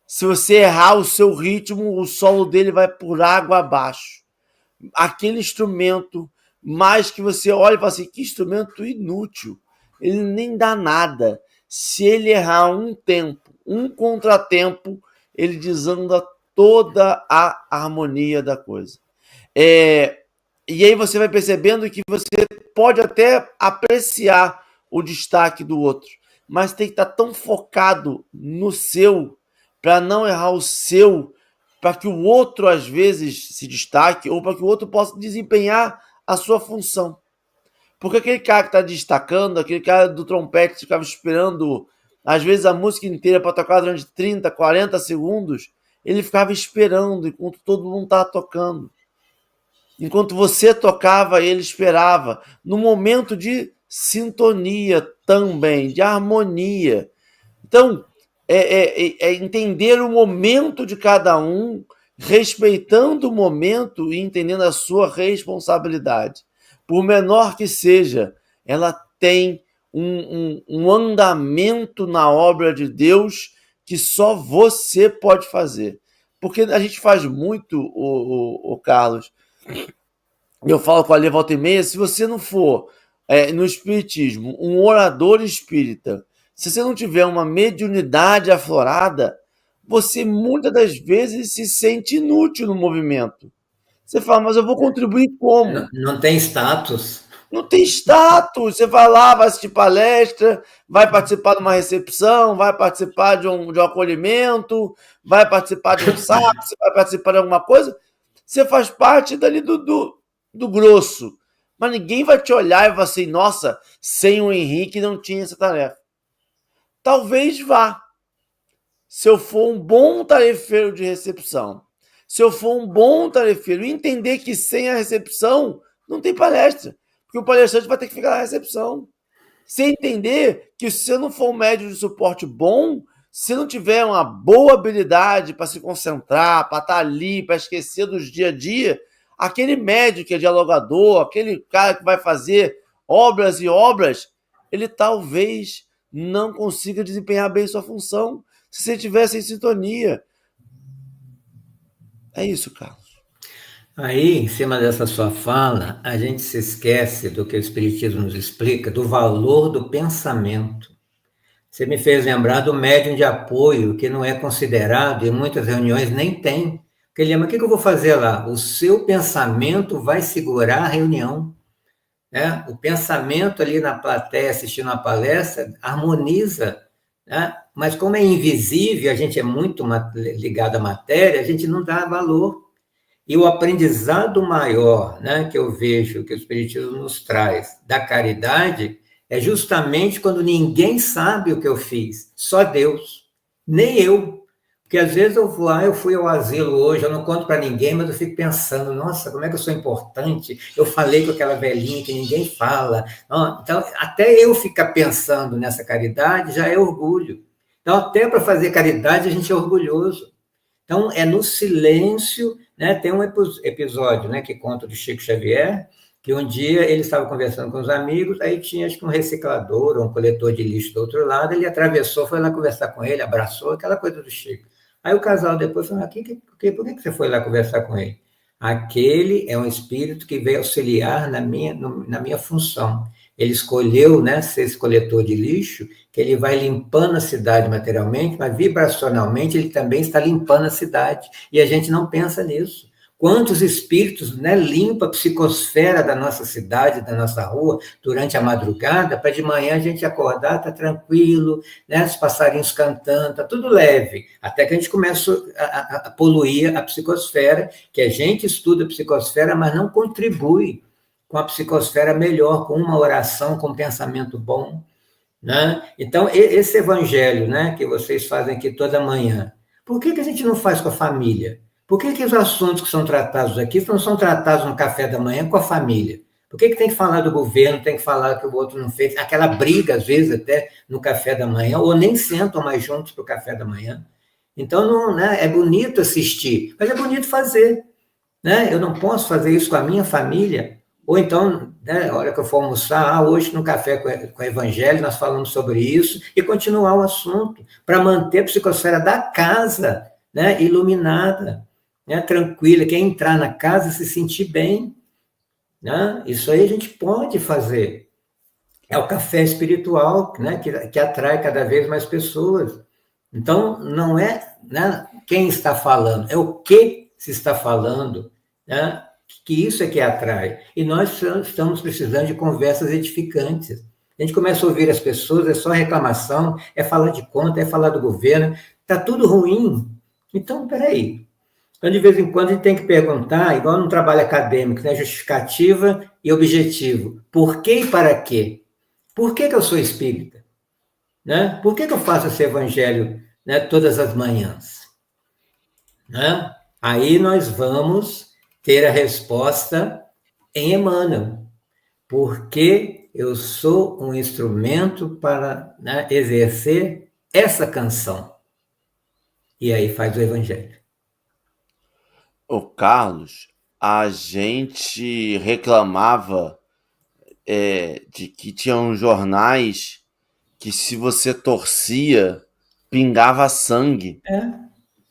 Se você errar o seu ritmo, o solo dele vai por água abaixo. Aquele instrumento, mais que você olha e fala assim, que instrumento inútil. Ele nem dá nada. Se ele errar um tempo, um contratempo, ele desanda toda a harmonia da coisa. E aí você vai percebendo que você pode até apreciar o destaque do outro, mas tem que estar tão focado no seu, para não errar o seu, para que o outro às vezes se destaque, ou para que o outro possa desempenhar a sua função. Porque aquele cara que está destacando, aquele cara do trompete que ficava esperando, às vezes, a música inteira para tocar durante 30, 40 segundos, ele ficava esperando enquanto todo mundo estava tocando. Enquanto você tocava, ele esperava. No momento de sintonia também, de harmonia. Então, é entender o momento de cada um, respeitando o momento e entendendo a sua responsabilidade. Por menor que seja, ela tem um andamento na obra de Deus que só você pode fazer. Porque a gente faz muito, o Carlos, eu falo com a Lê volta e meia, se você não for no espiritismo um orador espírita, se você não tiver uma mediunidade aflorada, você muitas das vezes se sente inútil no movimento. Você fala, mas eu vou contribuir como? Não tem status. Não tem status. Você vai lá, vai assistir palestra, vai participar de uma recepção, vai participar de um acolhimento, vai participar de um saque, vai participar de alguma coisa. Você faz parte dali do grosso. Mas ninguém vai te olhar e vai assim, nossa, sem o Henrique não tinha essa tarefa. talvez vá. Se eu for um bom tarefeiro de recepção, se eu for um bom tarefeiro, entender que sem a recepção não tem palestra, porque o palestrante vai ter que ficar na recepção. Sem entender que se eu não for um médium de suporte bom, se não tiver uma boa habilidade para se concentrar, para estar ali, para esquecer dos dia a dia, aquele médium que é dialogador, aquele cara que vai fazer obras e obras, ele talvez não consiga desempenhar bem sua função se você tivesse em sintonia. É isso, Carlos. Aí, em cima dessa sua fala, a gente se esquece do que o Espiritismo nos explica, do valor do pensamento. Você me fez lembrar do médium de apoio, que não é considerado, e em muitas reuniões nem tem. Porque ele lembra, o que eu vou fazer lá? O seu pensamento vai segurar a reunião. Né? O pensamento ali na plateia, assistindo a palestra, harmoniza. Né? Mas como é invisível, a gente é muito ligado à matéria, a gente não dá valor. E o aprendizado maior, né, que eu vejo que o Espiritismo nos traz da caridade é justamente quando ninguém sabe o que eu fiz, só Deus, nem eu. Porque às vezes eu vou lá, eu fui ao asilo hoje, eu não conto para ninguém, mas eu fico pensando, nossa, como é que eu sou importante? Eu falei com aquela velhinha que ninguém fala. Então, até eu ficar pensando nessa caridade já é orgulho. Então, até para fazer caridade a gente é orgulhoso. Então, é no silêncio, né? Tem um episódio, né, que conta do Chico Xavier, que um dia ele estava conversando com os amigos, aí tinha acho que um reciclador ou um coletor de lixo do outro lado, ele atravessou, foi lá conversar com ele, abraçou, aquela coisa do Chico. Aí o casal depois falou, por que você foi lá conversar com ele? Aquele é um espírito que veio auxiliar na minha função. Ele escolheu, né, ser esse coletor de lixo, que ele vai limpando a cidade materialmente, mas vibracionalmente ele também está limpando a cidade. E a gente não pensa nisso. Quantos espíritos, né, limpam a psicosfera da nossa cidade, da nossa rua, durante a madrugada, para de manhã a gente acordar, tá tranquilo, né, os passarinhos cantando, tá tudo leve, até que a gente começa a poluir a psicosfera, que a gente estuda a psicosfera, mas não contribui com a psicosfera melhor, com uma oração, com um pensamento bom. Né? Então, esse evangelho, né, que vocês fazem aqui toda manhã, por que a gente não faz com a família? Por que os assuntos que são tratados aqui não são tratados no café da manhã com a família? Por que tem que falar do governo, tem que falar que o outro não fez? Aquela briga, às vezes, até no café da manhã, ou nem sentam mais juntos para o café da manhã. Então, não, né, é bonito assistir, mas é bonito fazer. Né? Eu não posso fazer isso com a minha família. Ou então, né, a hora que eu for almoçar, hoje no café com o Evangelho, nós falamos sobre isso, e continuar o assunto, para manter a psicosfera da casa, né, iluminada, né, tranquila, quem entrar na casa se sentir bem. Né? Isso aí a gente pode fazer. É o café espiritual, né, que atrai cada vez mais pessoas. Então, não é, né, quem está falando, é o que se está falando, né? Que isso é que atrai. E nós estamos precisando de conversas edificantes. A gente começa a ouvir as pessoas, é só reclamação, é falar de conta, é falar do governo, está tudo ruim. Então, peraí. Então, de vez em quando, a gente tem que perguntar, igual no trabalho acadêmico, né? Justificativa e objetivo. Por que e para quê? Por que eu sou espírita? Né? Por que eu faço esse evangelho, né, todas as manhãs? Né? Aí nós vamos ter a resposta em Emmanuel. Porque eu sou um instrumento para, né, exercer essa canção. E aí faz o evangelho. Ô, Carlos, a gente reclamava de que tinham jornais que se você torcia, pingava sangue.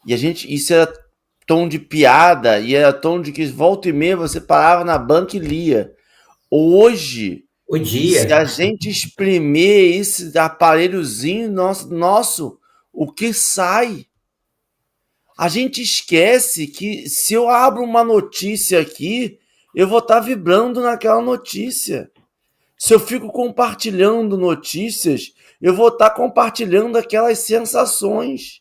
E a gente, isso era tom de piada, e era tom de que volta e meia você parava na banca e lia. Hoje, se a gente espremer esse aparelhozinho nosso, o que sai? A gente esquece que se eu abro uma notícia aqui, eu vou estar vibrando naquela notícia. Se eu fico compartilhando notícias, eu vou estar compartilhando aquelas sensações.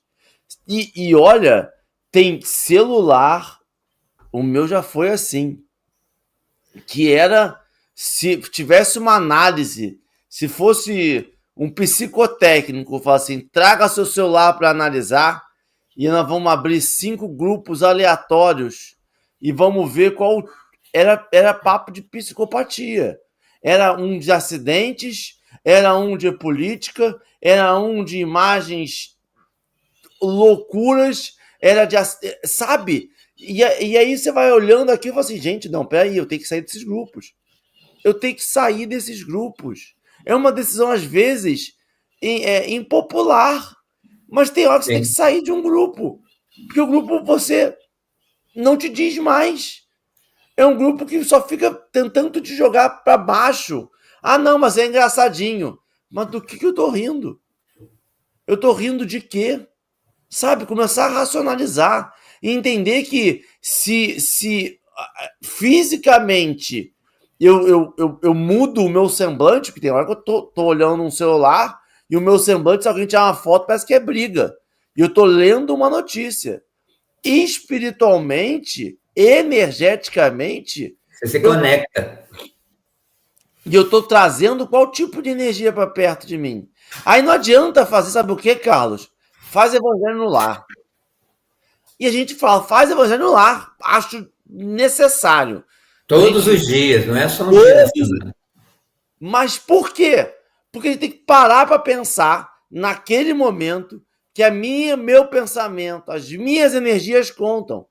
E olha, tem celular, o meu já foi assim, que era, se tivesse uma análise, se fosse um psicotécnico fala assim, traga seu celular para analisar e nós vamos abrir 5 grupos aleatórios e vamos ver qual... Era papo de psicopatia. Era um de acidentes, era um de política, era um de imagens loucuras, era de... Sabe? E aí você vai olhando aqui e fala assim, gente, não, peraí, eu tenho que sair desses grupos. Eu tenho que sair desses grupos. É uma decisão, às vezes, impopular. Mas tem hora que você tem que sair de um grupo. Porque o grupo você não te diz mais. É um grupo que só fica tentando te jogar para baixo. Ah, não, mas é engraçadinho. Mas do que eu tô rindo? Eu tô rindo de quê? Sabe? Começar a racionalizar. E entender que se fisicamente eu mudo o meu semblante, porque tem hora que eu tô olhando um celular e o meu semblante, se alguém tirar uma foto, parece que é briga. E eu tô lendo uma notícia. Espiritualmente, energeticamente... Você se conecta. E eu tô trazendo qual tipo de energia para perto de mim. Aí não adianta fazer, sabe o que, Carlos? Faz evangelho no lar. E a gente fala, faz evangelho no lar. Acho necessário. Todos os dias, não é só um dia da semana. Mas por quê? Porque a gente tem que parar para pensar naquele momento que meu pensamento, as minhas energias contam.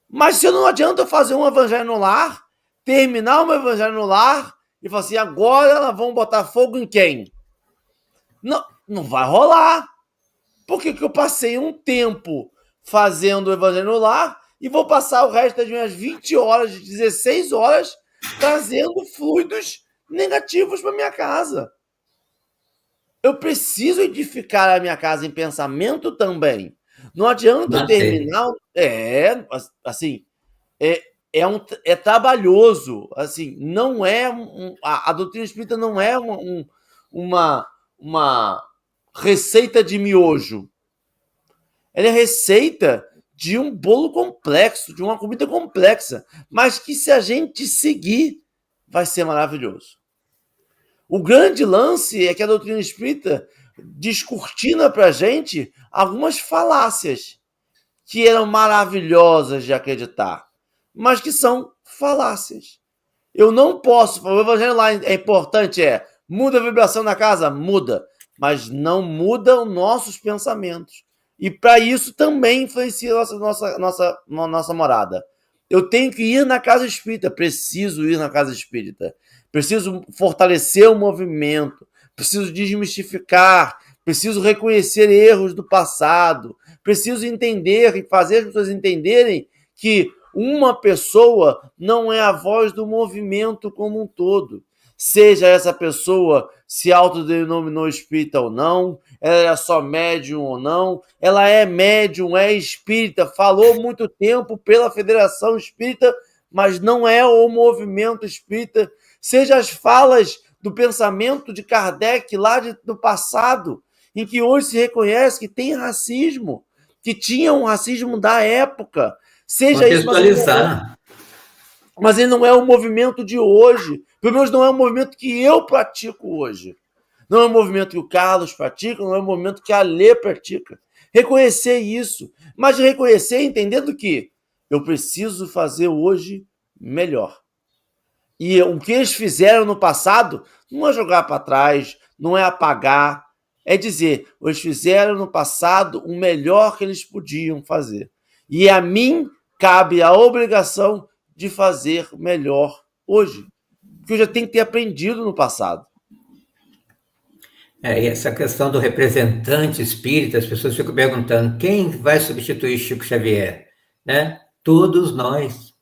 Mas se não adianta eu fazer um evangelho no lar, terminar um evangelho no lar e falar assim, agora elas vão botar fogo em quem? Não, não vai rolar. Porque eu passei um tempo fazendo o evangelho no lar e vou passar o resto das minhas 20 horas, 16 horas, trazendo fluidos negativos para minha casa. Eu preciso edificar a minha casa em pensamento também. Não adianta terminar... assim, é trabalhoso. Assim, não é... a doutrina espírita não é uma receita de miojo. Ela é receita de um bolo complexo, de uma comida complexa, mas que se a gente seguir, vai ser maravilhoso. O grande lance é que a doutrina espírita descortina para a gente algumas falácias que eram maravilhosas de acreditar, mas que são falácias. Eu não posso... O evangelho lá é importante, muda a vibração na casa? Muda, mas não muda os nossos pensamentos. E para isso também influencia a nossa morada. Eu tenho que ir na casa espírita, preciso ir na casa espírita. Preciso fortalecer o movimento, preciso desmistificar, preciso reconhecer erros do passado, preciso entender e fazer as pessoas entenderem que uma pessoa não é a voz do movimento como um todo. Seja essa pessoa se autodenominou espírita ou não, ela é só médium ou não, ela é médium, é espírita, falou muito tempo pela Federação Espírita, mas não é o movimento espírita. Seja as falas do pensamento de Kardec lá do passado, em que hoje se reconhece que tem racismo, que tinha um racismo da época. Seja isso, mas ele não é o movimento de hoje. Pelo menos não é o movimento que eu pratico hoje. Não é o movimento que o Carlos pratica, não é o movimento que a Lê pratica. Reconhecer isso, mas reconhecer entendendo que eu preciso fazer hoje melhor. E o que eles fizeram no passado não é jogar para trás, não é apagar, é dizer, eles fizeram no passado o melhor que eles podiam fazer. E a mim cabe a obrigação de fazer melhor hoje, porque eu já tenho que ter aprendido no passado. E essa questão do representante espírita, as pessoas ficam perguntando, quem vai substituir Chico Xavier? Né? Todos nós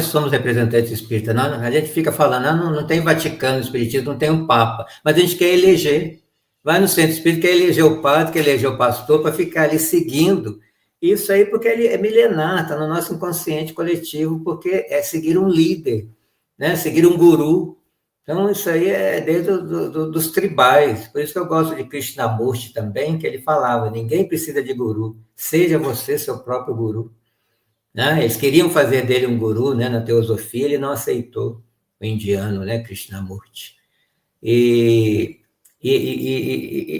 somos representantes espíritas. Não, a gente fica falando, não tem Vaticano espiritismo, não tem um Papa, mas a gente quer eleger. Vai no centro espírita, quer eleger o padre, quer eleger o pastor, para ficar ali seguindo. Isso aí porque ele é milenar, está no nosso inconsciente coletivo, porque é seguir um líder, né? Seguir um guru. Então, isso aí é desde dos tribais. Por isso que eu gosto de Krishnamurti também, que ele falava, ninguém precisa de guru, seja você seu próprio guru. Né? Eles queriam fazer dele um guru, né, na teosofia, ele não aceitou, o indiano, né, Krishnamurti. E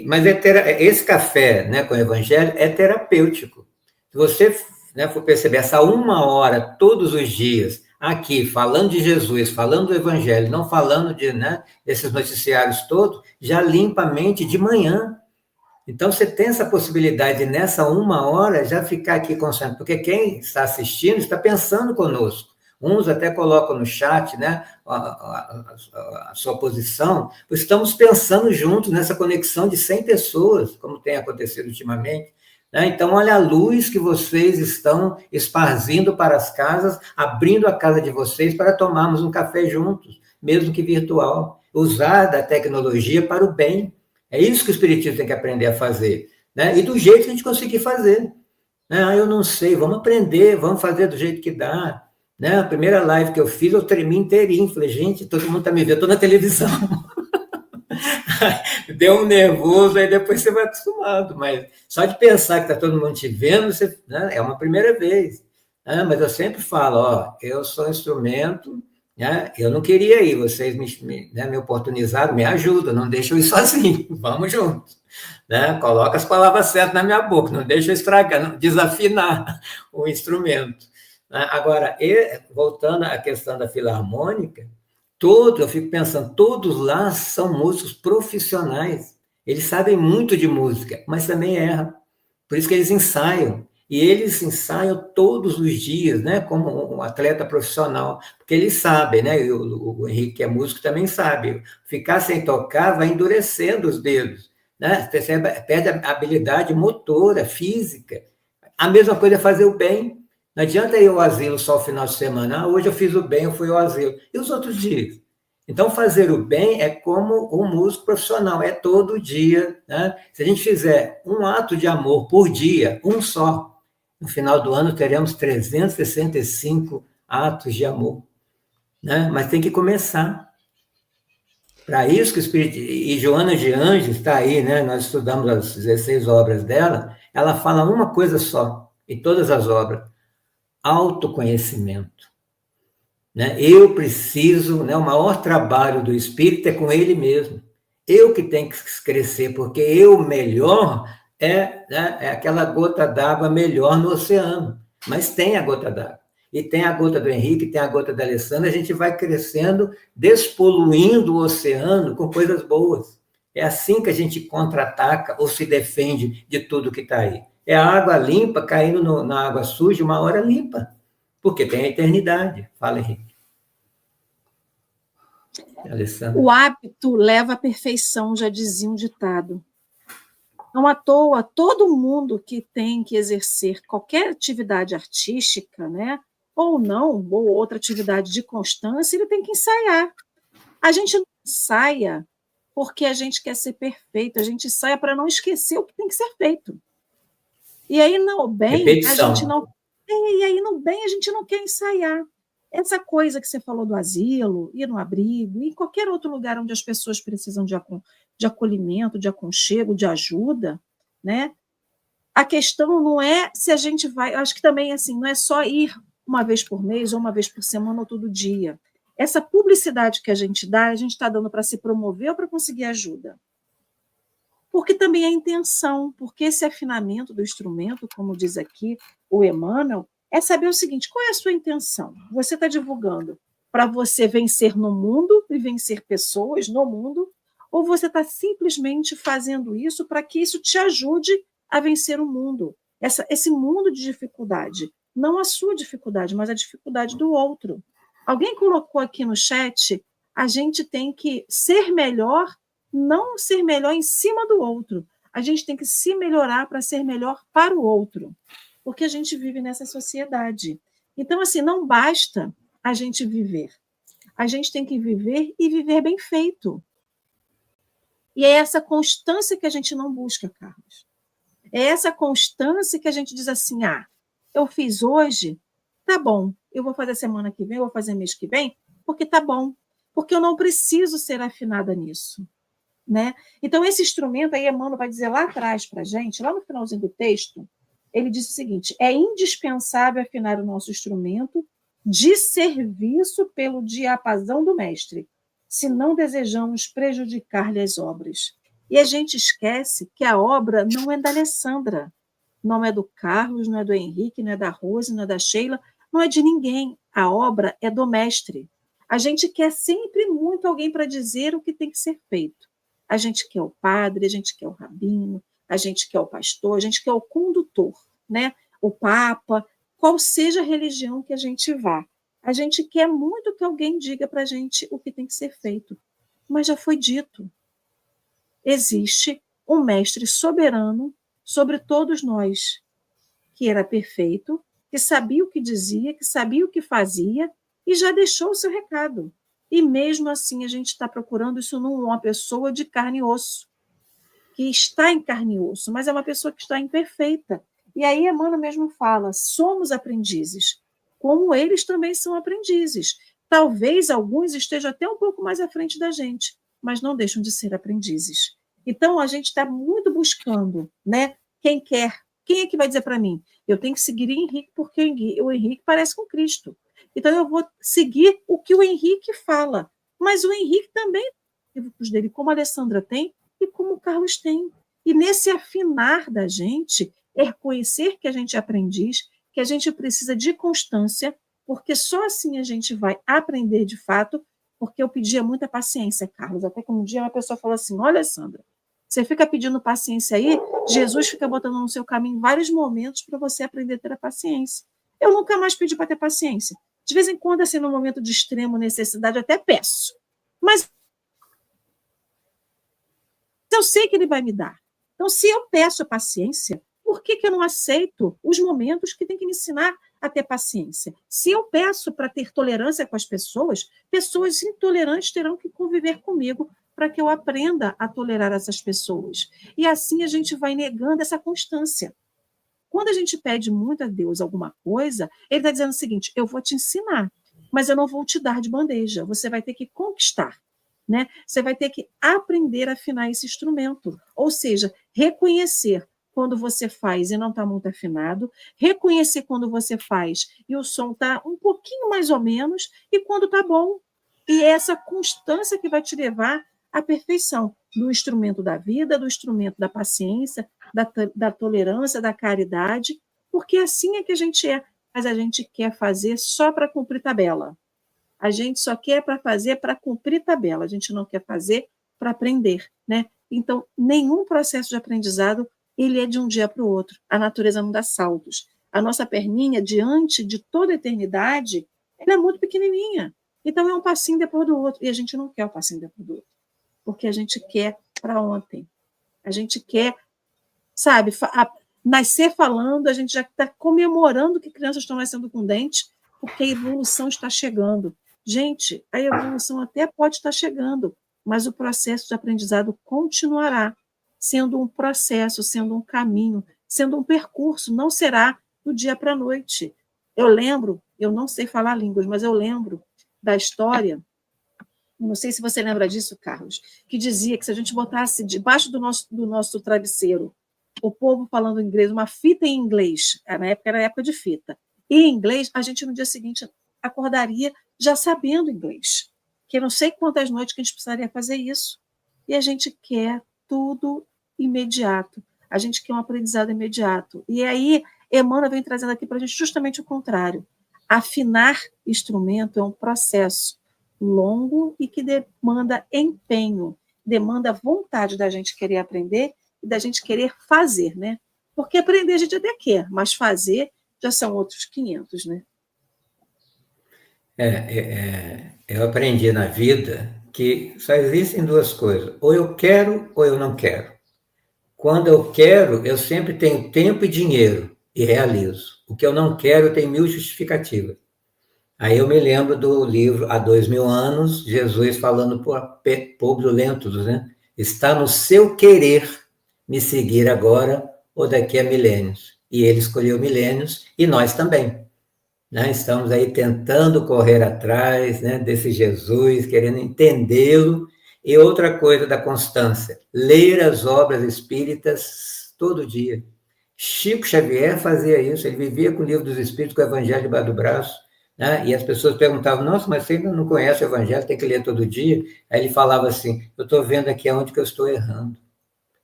Mas esse café, né, com o Evangelho é terapêutico. Se você, né, for perceber, essa 1 hora todos os dias, aqui, falando de Jesus, falando do Evangelho, não falando né, desses noticiários todos, já limpa a mente de manhã. Então, você tem essa possibilidade, nessa 1 hora, já ficar aqui concentrado, porque quem está assistindo está pensando conosco. Uns até colocam no chat, né, a sua posição. Estamos pensando juntos nessa conexão de 100 pessoas, como tem acontecido ultimamente. Né? Então, olha a luz que vocês estão esparzindo para as casas, abrindo a casa de vocês para tomarmos um café juntos, mesmo que virtual. Usar da tecnologia para o bem. É isso que o Espiritismo tem que aprender a fazer. Né? E do jeito que a gente conseguir fazer. Né? Eu não sei, vamos aprender, vamos fazer do jeito que dá. Né? A primeira live que eu fiz, eu tremi inteirinho. Falei, gente, todo mundo está me vendo, estou na televisão. Deu um nervoso, aí depois você vai acostumado. Mas só de pensar que está todo mundo te vendo, você, né? É uma primeira vez. Né? Mas eu sempre falo, ó, eu sou um instrumento, né? Eu não queria ir, vocês me oportunizaram, me ajudam, não deixam eu ir sozinho, vamos juntos. Né? Coloca as palavras certas na minha boca, não deixa eu estragar, não desafinar o instrumento. Agora, voltando à questão da filarmônica, eu fico pensando, todos lá são músicos profissionais. Eles sabem muito de música, mas também erram. Por isso que eles ensaiam. E eles ensaiam todos os dias, né? Como um atleta profissional. Porque eles sabem, né? E o Henrique, que é músico, também sabe. Ficar sem tocar vai endurecendo os dedos. Né? Você perde a habilidade motora, física. A mesma coisa é fazer o bem. Não adianta ir ao asilo só o final de semana. Hoje eu fiz o bem, eu fui ao asilo. E os outros dias? Então, fazer o bem é como um músico profissional, é todo dia. Né? Se a gente fizer um ato de amor por dia, um só, no final do ano teremos 365 atos de amor. Né? Mas tem que começar. Para isso que o Espírito... E Joana de Anjos está aí, né? Nós estudamos as 16 obras dela, ela fala uma coisa só, em todas as obras: autoconhecimento. Né? Eu preciso, né, o maior trabalho do espírito é com ele mesmo. Eu que tenho que crescer, porque eu melhor né, é aquela gota d'água melhor no oceano. Mas tem a gota d'água. E tem a gota do Henrique, tem a gota da Alessandra, a gente vai crescendo, despoluindo o oceano com coisas boas. É assim que a gente contra-ataca ou se defende de tudo que está aí. É a água limpa caindo na água suja, uma hora limpa. Porque tem a eternidade. Fala, Henrique. Alessandra. O hábito leva à perfeição, já dizia um ditado. Não à toa, todo mundo que tem que exercer qualquer atividade artística, né, ou não, ou outra atividade de constância, ele tem que ensaiar. A gente não ensaia porque a gente quer ser perfeito, a gente ensaia para não esquecer o que tem que ser feito. E aí, no bem, repetição. A gente não... E aí, no bem, a gente não quer ensaiar. Essa coisa que você falou do asilo, ir no abrigo, e em qualquer outro lugar onde as pessoas precisam de acolhimento, de aconchego, de ajuda, né? A questão não é se a gente vai... Eu acho que também, assim, não é só ir uma vez por mês, ou uma vez por semana, ou todo dia. Essa publicidade que a gente dá, a gente está dando para se promover ou para conseguir ajuda? Porque também é intenção, porque esse afinamento do instrumento, como diz aqui o Emmanuel, é saber o seguinte: qual é a sua intenção? Você está divulgando para você vencer no mundo e vencer pessoas no mundo, ou você está simplesmente fazendo isso para que isso te ajude a vencer o mundo? Esse mundo de dificuldade, não a sua dificuldade, mas a dificuldade do outro. Alguém colocou aqui no chat, a gente tem que ser melhor, não ser melhor em cima do outro. A gente tem que se melhorar para ser melhor para o outro, porque a gente vive nessa sociedade. Então, assim, não basta a gente viver. A gente tem que viver e viver bem feito. E é essa constância que a gente não busca, Carlos. É essa constância que a gente diz assim: eu fiz hoje, tá bom. Eu vou fazer semana que vem, eu vou fazer mês que vem, porque tá bom. Porque eu não preciso ser afinada nisso. Né? Então, esse instrumento, aí Emmanuel vai dizer lá atrás para a gente, lá no finalzinho do texto, ele diz o seguinte: é indispensável afinar o nosso instrumento de serviço pelo diapasão do mestre, se não desejamos prejudicar-lhe as obras. E a gente esquece que a obra não é da Alessandra, não é do Carlos, não é do Henrique, não é da Rose, não é da Sheila, não é de ninguém. A obra é do mestre. A gente quer sempre muito alguém para dizer o que tem que ser feito. A gente quer o padre, a gente quer o rabino, a gente quer o pastor, a gente quer o condutor, né? O papa, qual seja a religião que a gente vá. A gente quer muito que alguém diga para a gente o que tem que ser feito. Mas já foi dito. Existe um mestre soberano sobre todos nós, que era perfeito, que sabia o que dizia, que sabia o que fazia e já deixou o seu recado. E mesmo assim a gente está procurando isso numa pessoa de carne e osso, que está em carne e osso, mas é uma pessoa que está imperfeita. E aí Emmanuel mesmo fala, somos aprendizes, como eles também são aprendizes. Talvez alguns estejam até um pouco mais à frente da gente, mas não deixam de ser aprendizes. Então, a gente está muito buscando, né? Quem quer. Quem é que vai dizer para mim? Eu tenho que seguir o Henrique, porque o Henrique parece com Cristo. Então, eu vou seguir o que o Henrique fala. Mas o Henrique também tem os dele, como a Alessandra tem e como o Carlos tem. E nesse afinar da gente, é reconhecer que a gente é aprendiz, que a gente precisa de constância, porque só assim a gente vai aprender de fato, porque eu pedia muita paciência, Carlos. Até que um dia uma pessoa falou assim, olha, Sandra, você fica pedindo paciência aí, Jesus fica botando no seu caminho vários momentos para você aprender a ter a paciência. Eu nunca mais pedi para ter paciência. De vez em quando, assim, no momento de extremo necessidade, eu até peço. Mas eu sei que ele vai me dar. Então, se eu peço a paciência, por que eu não aceito os momentos que tem que me ensinar a ter paciência? Se eu peço para ter tolerância com as pessoas, pessoas intolerantes terão que conviver comigo para que eu aprenda a tolerar essas pessoas. E assim a gente vai negando essa constância. Quando a gente pede muito a Deus alguma coisa, ele está dizendo o seguinte, eu vou te ensinar, mas eu não vou te dar de bandeja, você vai ter que conquistar. Né? Você vai ter que aprender a afinar esse instrumento, ou seja, reconhecer quando você faz e não está muito afinado, reconhecer quando você faz e o som está um pouquinho mais ou menos, e quando está bom. E é essa constância que vai te levar à perfeição do instrumento da vida, do instrumento da paciência, da tolerância, da caridade, porque assim é que a gente é, mas a gente quer fazer só para cumprir tabela. A gente só quer para fazer para cumprir tabela, a gente não quer fazer para aprender, né? Então, nenhum processo de aprendizado ele é de um dia para o outro. A natureza não dá saltos. A nossa perninha, diante de toda a eternidade, ela é muito pequenininha. Então, é um passinho depois do outro. E a gente não quer o passinho depois do outro. Porque a gente quer para ontem. A gente quer, sabe, nascer falando, a gente já está comemorando que crianças estão nascendo com dente, porque a evolução está chegando. Gente, a evolução até pode estar chegando, mas o processo de aprendizado continuará sendo um processo, sendo um caminho, sendo um percurso, não será do dia para a noite. Eu lembro, eu não sei falar línguas, mas eu lembro da história, não sei se você lembra disso, Carlos, que dizia que se a gente botasse debaixo do nosso travesseiro o povo falando inglês, uma fita em inglês, na época era a época de fita, e em inglês, a gente no dia seguinte acordaria já sabendo inglês. Que eu não sei quantas noites que a gente precisaria fazer isso. E a gente quer tudo imediato. A gente quer um aprendizado imediato. E aí, Emmanuel vem trazendo aqui para a gente justamente o contrário. Afinar instrumento é um processo longo e que demanda empenho, demanda vontade da gente querer aprender e da gente querer fazer, né? Porque aprender a gente até quer, mas fazer já são outros 500, né? Eu aprendi na vida que só existem duas coisas, ou eu quero ou eu não quero. Quando eu quero, eu sempre tenho tempo e dinheiro e realizo. O que eu não quero tem 1000 justificativas. Aí eu me lembro do livro Há 2000 anos, Jesus falando para Públio Lentulus, né? Está no seu querer me seguir agora ou daqui a milênios. E ele escolheu milênios e nós também. Né? Estamos aí tentando correr atrás, né, desse Jesus, querendo entendê-lo. E outra coisa da constância, ler as obras espíritas todo dia. Chico Xavier fazia isso, ele vivia com o livro dos Espíritos, com o Evangelho debaixo do braço, né? E as pessoas perguntavam, nossa, mas você ainda não conhece o Evangelho, tem que ler todo dia? Aí ele falava assim, eu estou vendo aqui aonde que eu estou errando.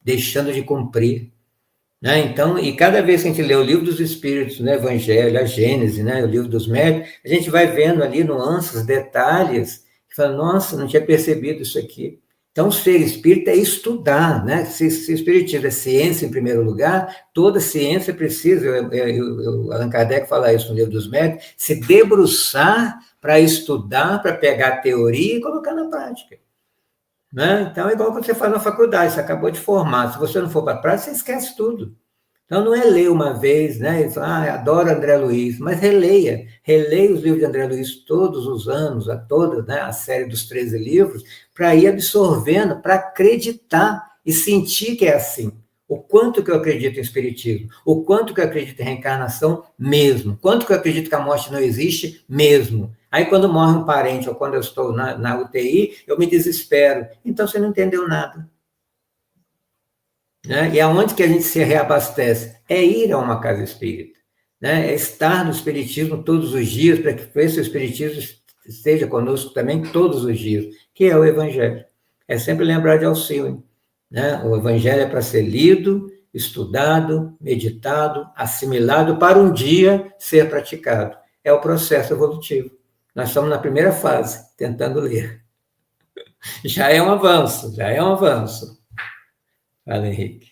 deixando de cumprir. Né? Então, e cada vez que a gente lê o livro dos Espíritos, né, Evangelho, a Gênese, né, o livro dos Médiuns, a gente vai vendo ali nuances, detalhes, que fala, nossa, não tinha percebido isso aqui. Então, ser espírita é estudar, né? Se o espiritismo é ciência em primeiro lugar, toda ciência precisa, Allan Kardec fala isso no livro dos Médiuns, se debruçar para estudar, para pegar a teoria e colocar na prática. Né? Então, é igual quando você faz na faculdade, você acabou de formar, se você não for para a prática, você esquece tudo. Então, não é ler uma vez, né? E falar, adoro André Luiz, mas releia os livros de André Luiz todos os anos, toda, né, a série dos 13 livros, para ir absorvendo, para acreditar e sentir que é assim. O quanto que eu acredito em espiritismo, o quanto que eu acredito em reencarnação mesmo, quanto que eu acredito que a morte não existe mesmo. Aí, quando morre um parente ou quando eu estou na UTI, eu me desespero. Então, você não entendeu nada. Né? E aonde que a gente se reabastece? É ir a uma casa espírita, né? É estar no espiritismo todos os dias, para que esse espiritismo esteja conosco também todos os dias, que é o Evangelho. É sempre lembrar de Alcione, né? O Evangelho é para ser lido, estudado, meditado, assimilado, para um dia ser praticado. É o processo evolutivo. Nós estamos na primeira fase, tentando ler. Já é um avanço, já é um avanço. Fala, Henrique.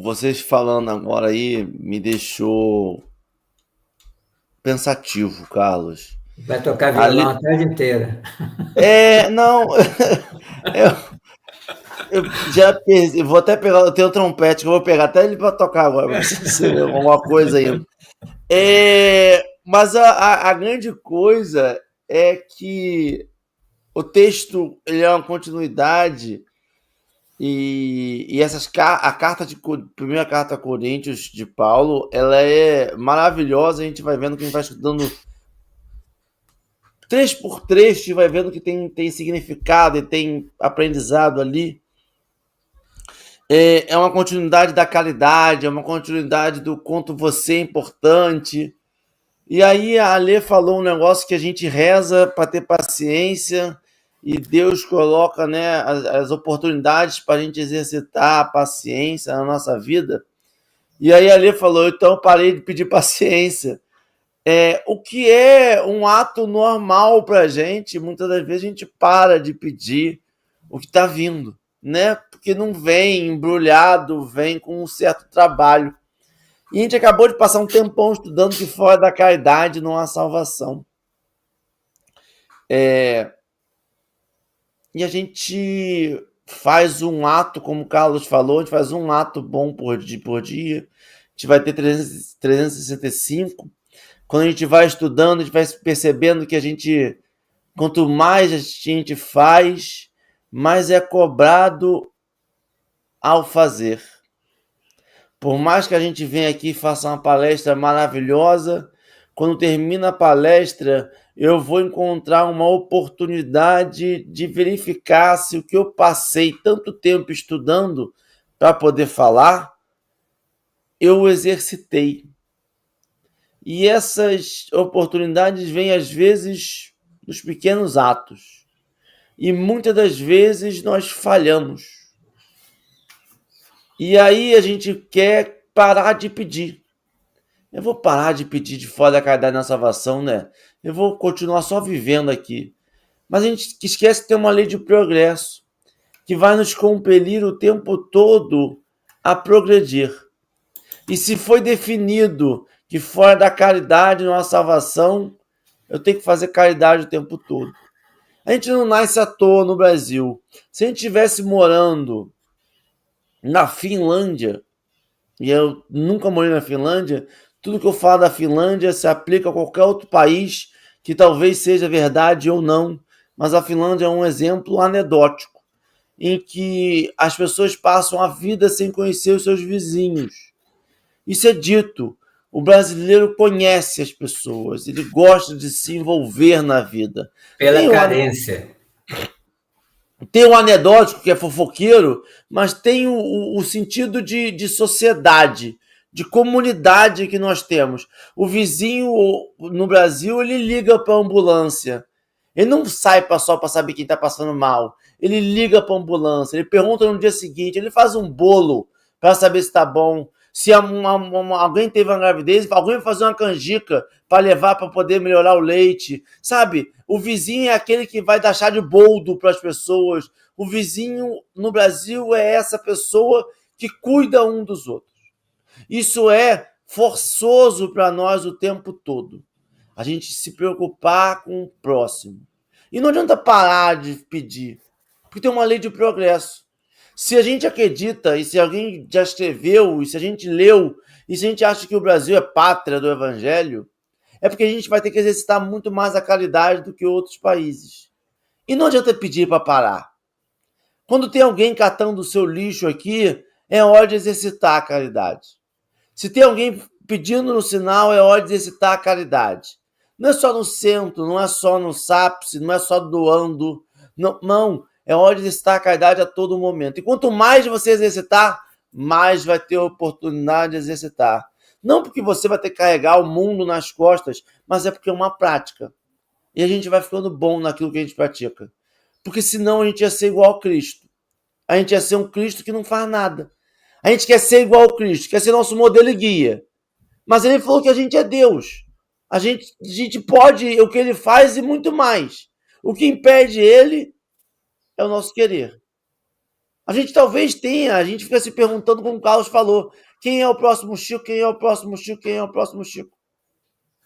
Vocês falando agora aí me deixou pensativo, Carlos. Vai tocar violão a tarde inteira. Não, eu já perdi, vou até pegar, eu tenho um trompete que eu vou pegar até ele para tocar agora, pra ser alguma coisa ainda. Mas a grande coisa é que o texto ele é uma continuidade e primeira carta a Coríntios de Paulo, ela é maravilhosa. A gente vai vendo que a gente vai estudando 3 por 3, a gente vai vendo que tem significado e tem aprendizado ali. É uma continuidade da caridade, é uma continuidade do quanto você é importante. E aí a Alê falou um negócio que a gente reza para ter paciência e Deus coloca, né, as oportunidades para a gente exercitar a paciência na nossa vida. E aí a Alê falou, então eu parei de pedir paciência. O que é um ato normal para a gente, muitas das vezes a gente para de pedir o que está vindo, né? Porque não vem embrulhado, vem com um certo trabalho. E a gente acabou de passar um tempão estudando que fora da caridade não há salvação. E a gente faz um ato, como o Carlos falou, a gente faz um ato bom por dia. A gente vai ter 365. Quando a gente vai estudando, a gente vai percebendo que quanto mais a gente faz, mais é cobrado ao fazer. Por mais que a gente venha aqui e faça uma palestra maravilhosa, quando termina a palestra, eu vou encontrar uma oportunidade de verificar se o que eu passei tanto tempo estudando para poder falar, eu exercitei. E essas oportunidades vêm, às vezes, nos pequenos atos. E muitas das vezes nós falhamos. E aí a gente quer parar de pedir. Eu vou parar de pedir de fora da caridade na salvação, né? Eu vou continuar só vivendo aqui. Mas a gente esquece que tem uma lei de progresso que vai nos compelir o tempo todo a progredir. E se foi definido que fora da caridade não há salvação, eu tenho que fazer caridade o tempo todo. A gente não nasce à toa no Brasil. Se a gente estivesse morando na Finlândia, e eu nunca morei na Finlândia, tudo que eu falo da Finlândia se aplica a qualquer outro país que talvez seja verdade ou não, mas a Finlândia é um exemplo anedótico, em que as pessoas passam a vida sem conhecer os seus vizinhos. Isso é dito. O brasileiro conhece as pessoas, ele gosta de se envolver na vida. Pela carência. Tem o anedótico, que é fofoqueiro, mas tem o sentido de sociedade, de comunidade que nós temos. O vizinho no Brasil, ele liga para a ambulância. Ele não sai só para saber quem está passando mal. Ele liga para a ambulância, ele pergunta no dia seguinte, ele faz um bolo para saber se está bom. Se alguém teve uma gravidez, alguém vai fazer uma canjica para levar para poder melhorar o leite. Sabe? O vizinho é aquele que vai dar chá de boldo para as pessoas. O vizinho no Brasil é essa pessoa que cuida um dos outros. Isso é forçoso para nós o tempo todo. A gente se preocupar com o próximo. E não adianta parar de pedir, porque tem uma lei de progresso. Se a gente acredita, e se alguém já escreveu, e se a gente leu, e se a gente acha que o Brasil é pátria do Evangelho, é porque a gente vai ter que exercitar muito mais a caridade do que outros países. E não adianta pedir para parar. Quando tem alguém catando o seu lixo aqui, é hora de exercitar a caridade. Se tem alguém pedindo no sinal, é hora de exercitar a caridade. Não é só no centro, não é só no SAPS, não é só doando. Não, é hora de exercitar a caridade a todo momento. E quanto mais você exercitar, mais vai ter oportunidade de exercitar. Não porque você vai ter que carregar o mundo nas costas, mas é porque é uma prática. E a gente vai ficando bom naquilo que a gente pratica. Porque senão a gente ia ser igual ao Cristo. A gente ia ser um Cristo que não faz nada. A gente quer ser igual ao Cristo, quer ser nosso modelo e guia. Mas ele falou que a gente é Deus. A gente pode o que ele faz e muito mais. O que impede ele é o nosso querer. A gente talvez tenha, a gente fica se perguntando, como o Carlos falou, quem é o próximo Chico, quem é o próximo Chico, quem é o próximo Chico.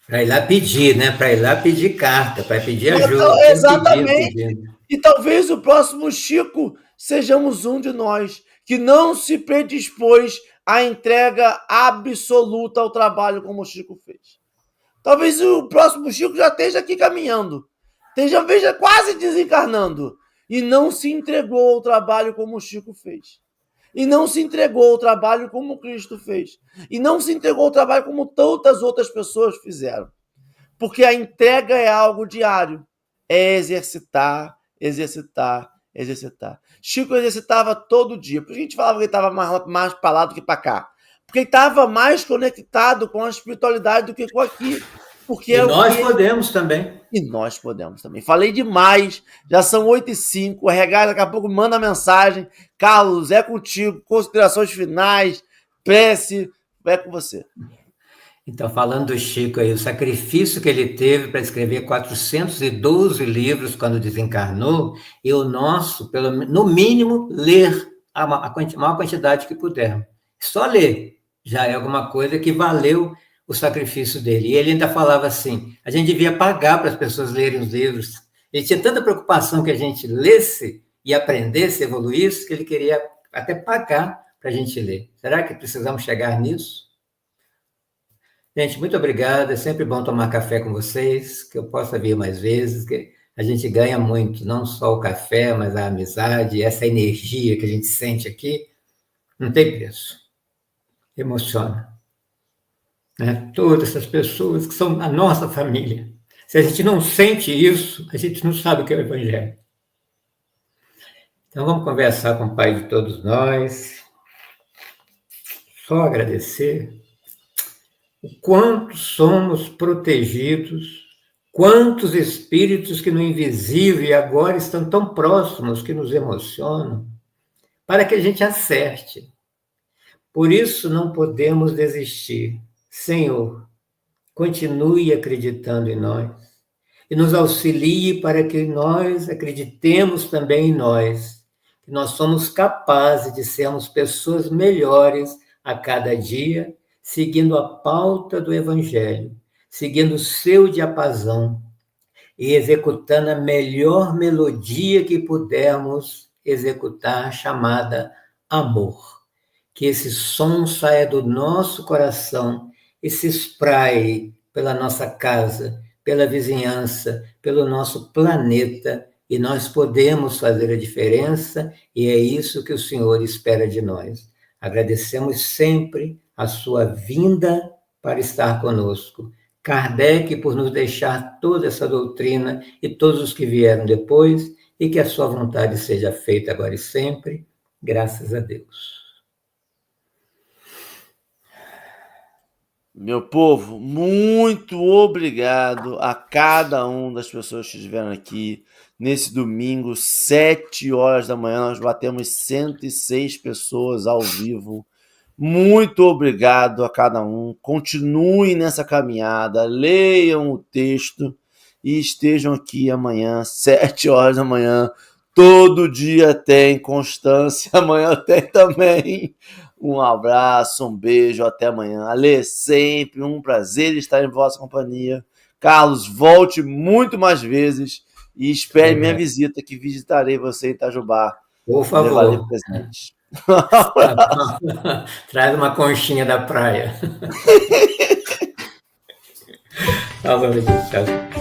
Para ir lá pedir, né? Para ir lá pedir carta, para pedir ajuda. Então, exatamente. E talvez o próximo Chico sejamos um de nós, que não se predispôs à entrega absoluta ao trabalho como o Chico fez. Talvez o próximo Chico já esteja aqui caminhando, esteja quase desencarnando, e não se entregou ao trabalho como o Chico fez. E não se entregou ao trabalho como o Cristo fez. E não se entregou ao trabalho como tantas outras pessoas fizeram. Porque a entrega é algo diário. É exercitar, exercitar, exercitar. Chico exercitava todo dia. Por que a gente falava que ele estava mais para lá do que para cá? Porque ele estava mais conectado com a espiritualidade do que com aqui. Porque e nós podemos também. E nós podemos também. Falei demais, já são 8h05, o RH daqui a pouco manda mensagem. Carlos, é contigo, considerações finais, prece, é com você. Então, falando do Chico aí, o sacrifício que ele teve para escrever 412 livros quando desencarnou, e o nosso, no mínimo, ler a maior quantidade que pudermos. Só ler já é alguma coisa que valeu o sacrifício dele. E ele ainda falava assim, a gente devia pagar para as pessoas lerem os livros. Ele tinha tanta preocupação que a gente lesse e aprendesse, evoluísse, que ele queria até pagar para a gente ler. Será que precisamos chegar nisso? Gente, muito obrigado. É sempre bom tomar café com vocês, que eu possa vir mais vezes, que a gente ganha muito, não só o café, mas a amizade, essa energia que a gente sente aqui, não tem preço. Emociona. Né? Todas essas pessoas que são a nossa família. Se a gente não sente isso, a gente não sabe o que é o Evangelho. Então, vamos conversar com o Pai de todos nós. Só agradecer o quanto somos protegidos, quantos espíritos que no invisível agora estão tão próximos que nos emocionam, para que a gente acerte. Por isso não podemos desistir. Senhor, continue acreditando em nós e nos auxilie para que nós acreditemos também em nós, que nós somos capazes de sermos pessoas melhores a cada dia, seguindo a pauta do Evangelho, seguindo o seu diapasão e executando a melhor melodia que pudermos executar, chamada amor. Que esse som saia do nosso coração e se espraie pela nossa casa, pela vizinhança, pelo nosso planeta, e nós podemos fazer a diferença, e é isso que o Senhor espera de nós. Agradecemos sempre a sua vinda para estar conosco. Kardec por nos deixar toda essa doutrina e todos os que vieram depois, e que a sua vontade seja feita agora e sempre, graças a Deus. Meu povo, muito obrigado a cada um das pessoas que estiveram aqui. Nesse domingo, 7 horas da manhã, nós batemos 106 pessoas ao vivo. Muito obrigado a cada um. Continuem nessa caminhada, leiam o texto e estejam aqui amanhã, 7 horas da manhã. Todo dia tem constância, amanhã tem também. Um abraço, um beijo, até amanhã. Alê, sempre um prazer estar em vossa companhia. Carlos, volte muito mais vezes e espere minha visita, que visitarei você em Itajubá. Por favor. Levarei presente. Traz uma conchinha da praia. Falou, tchau.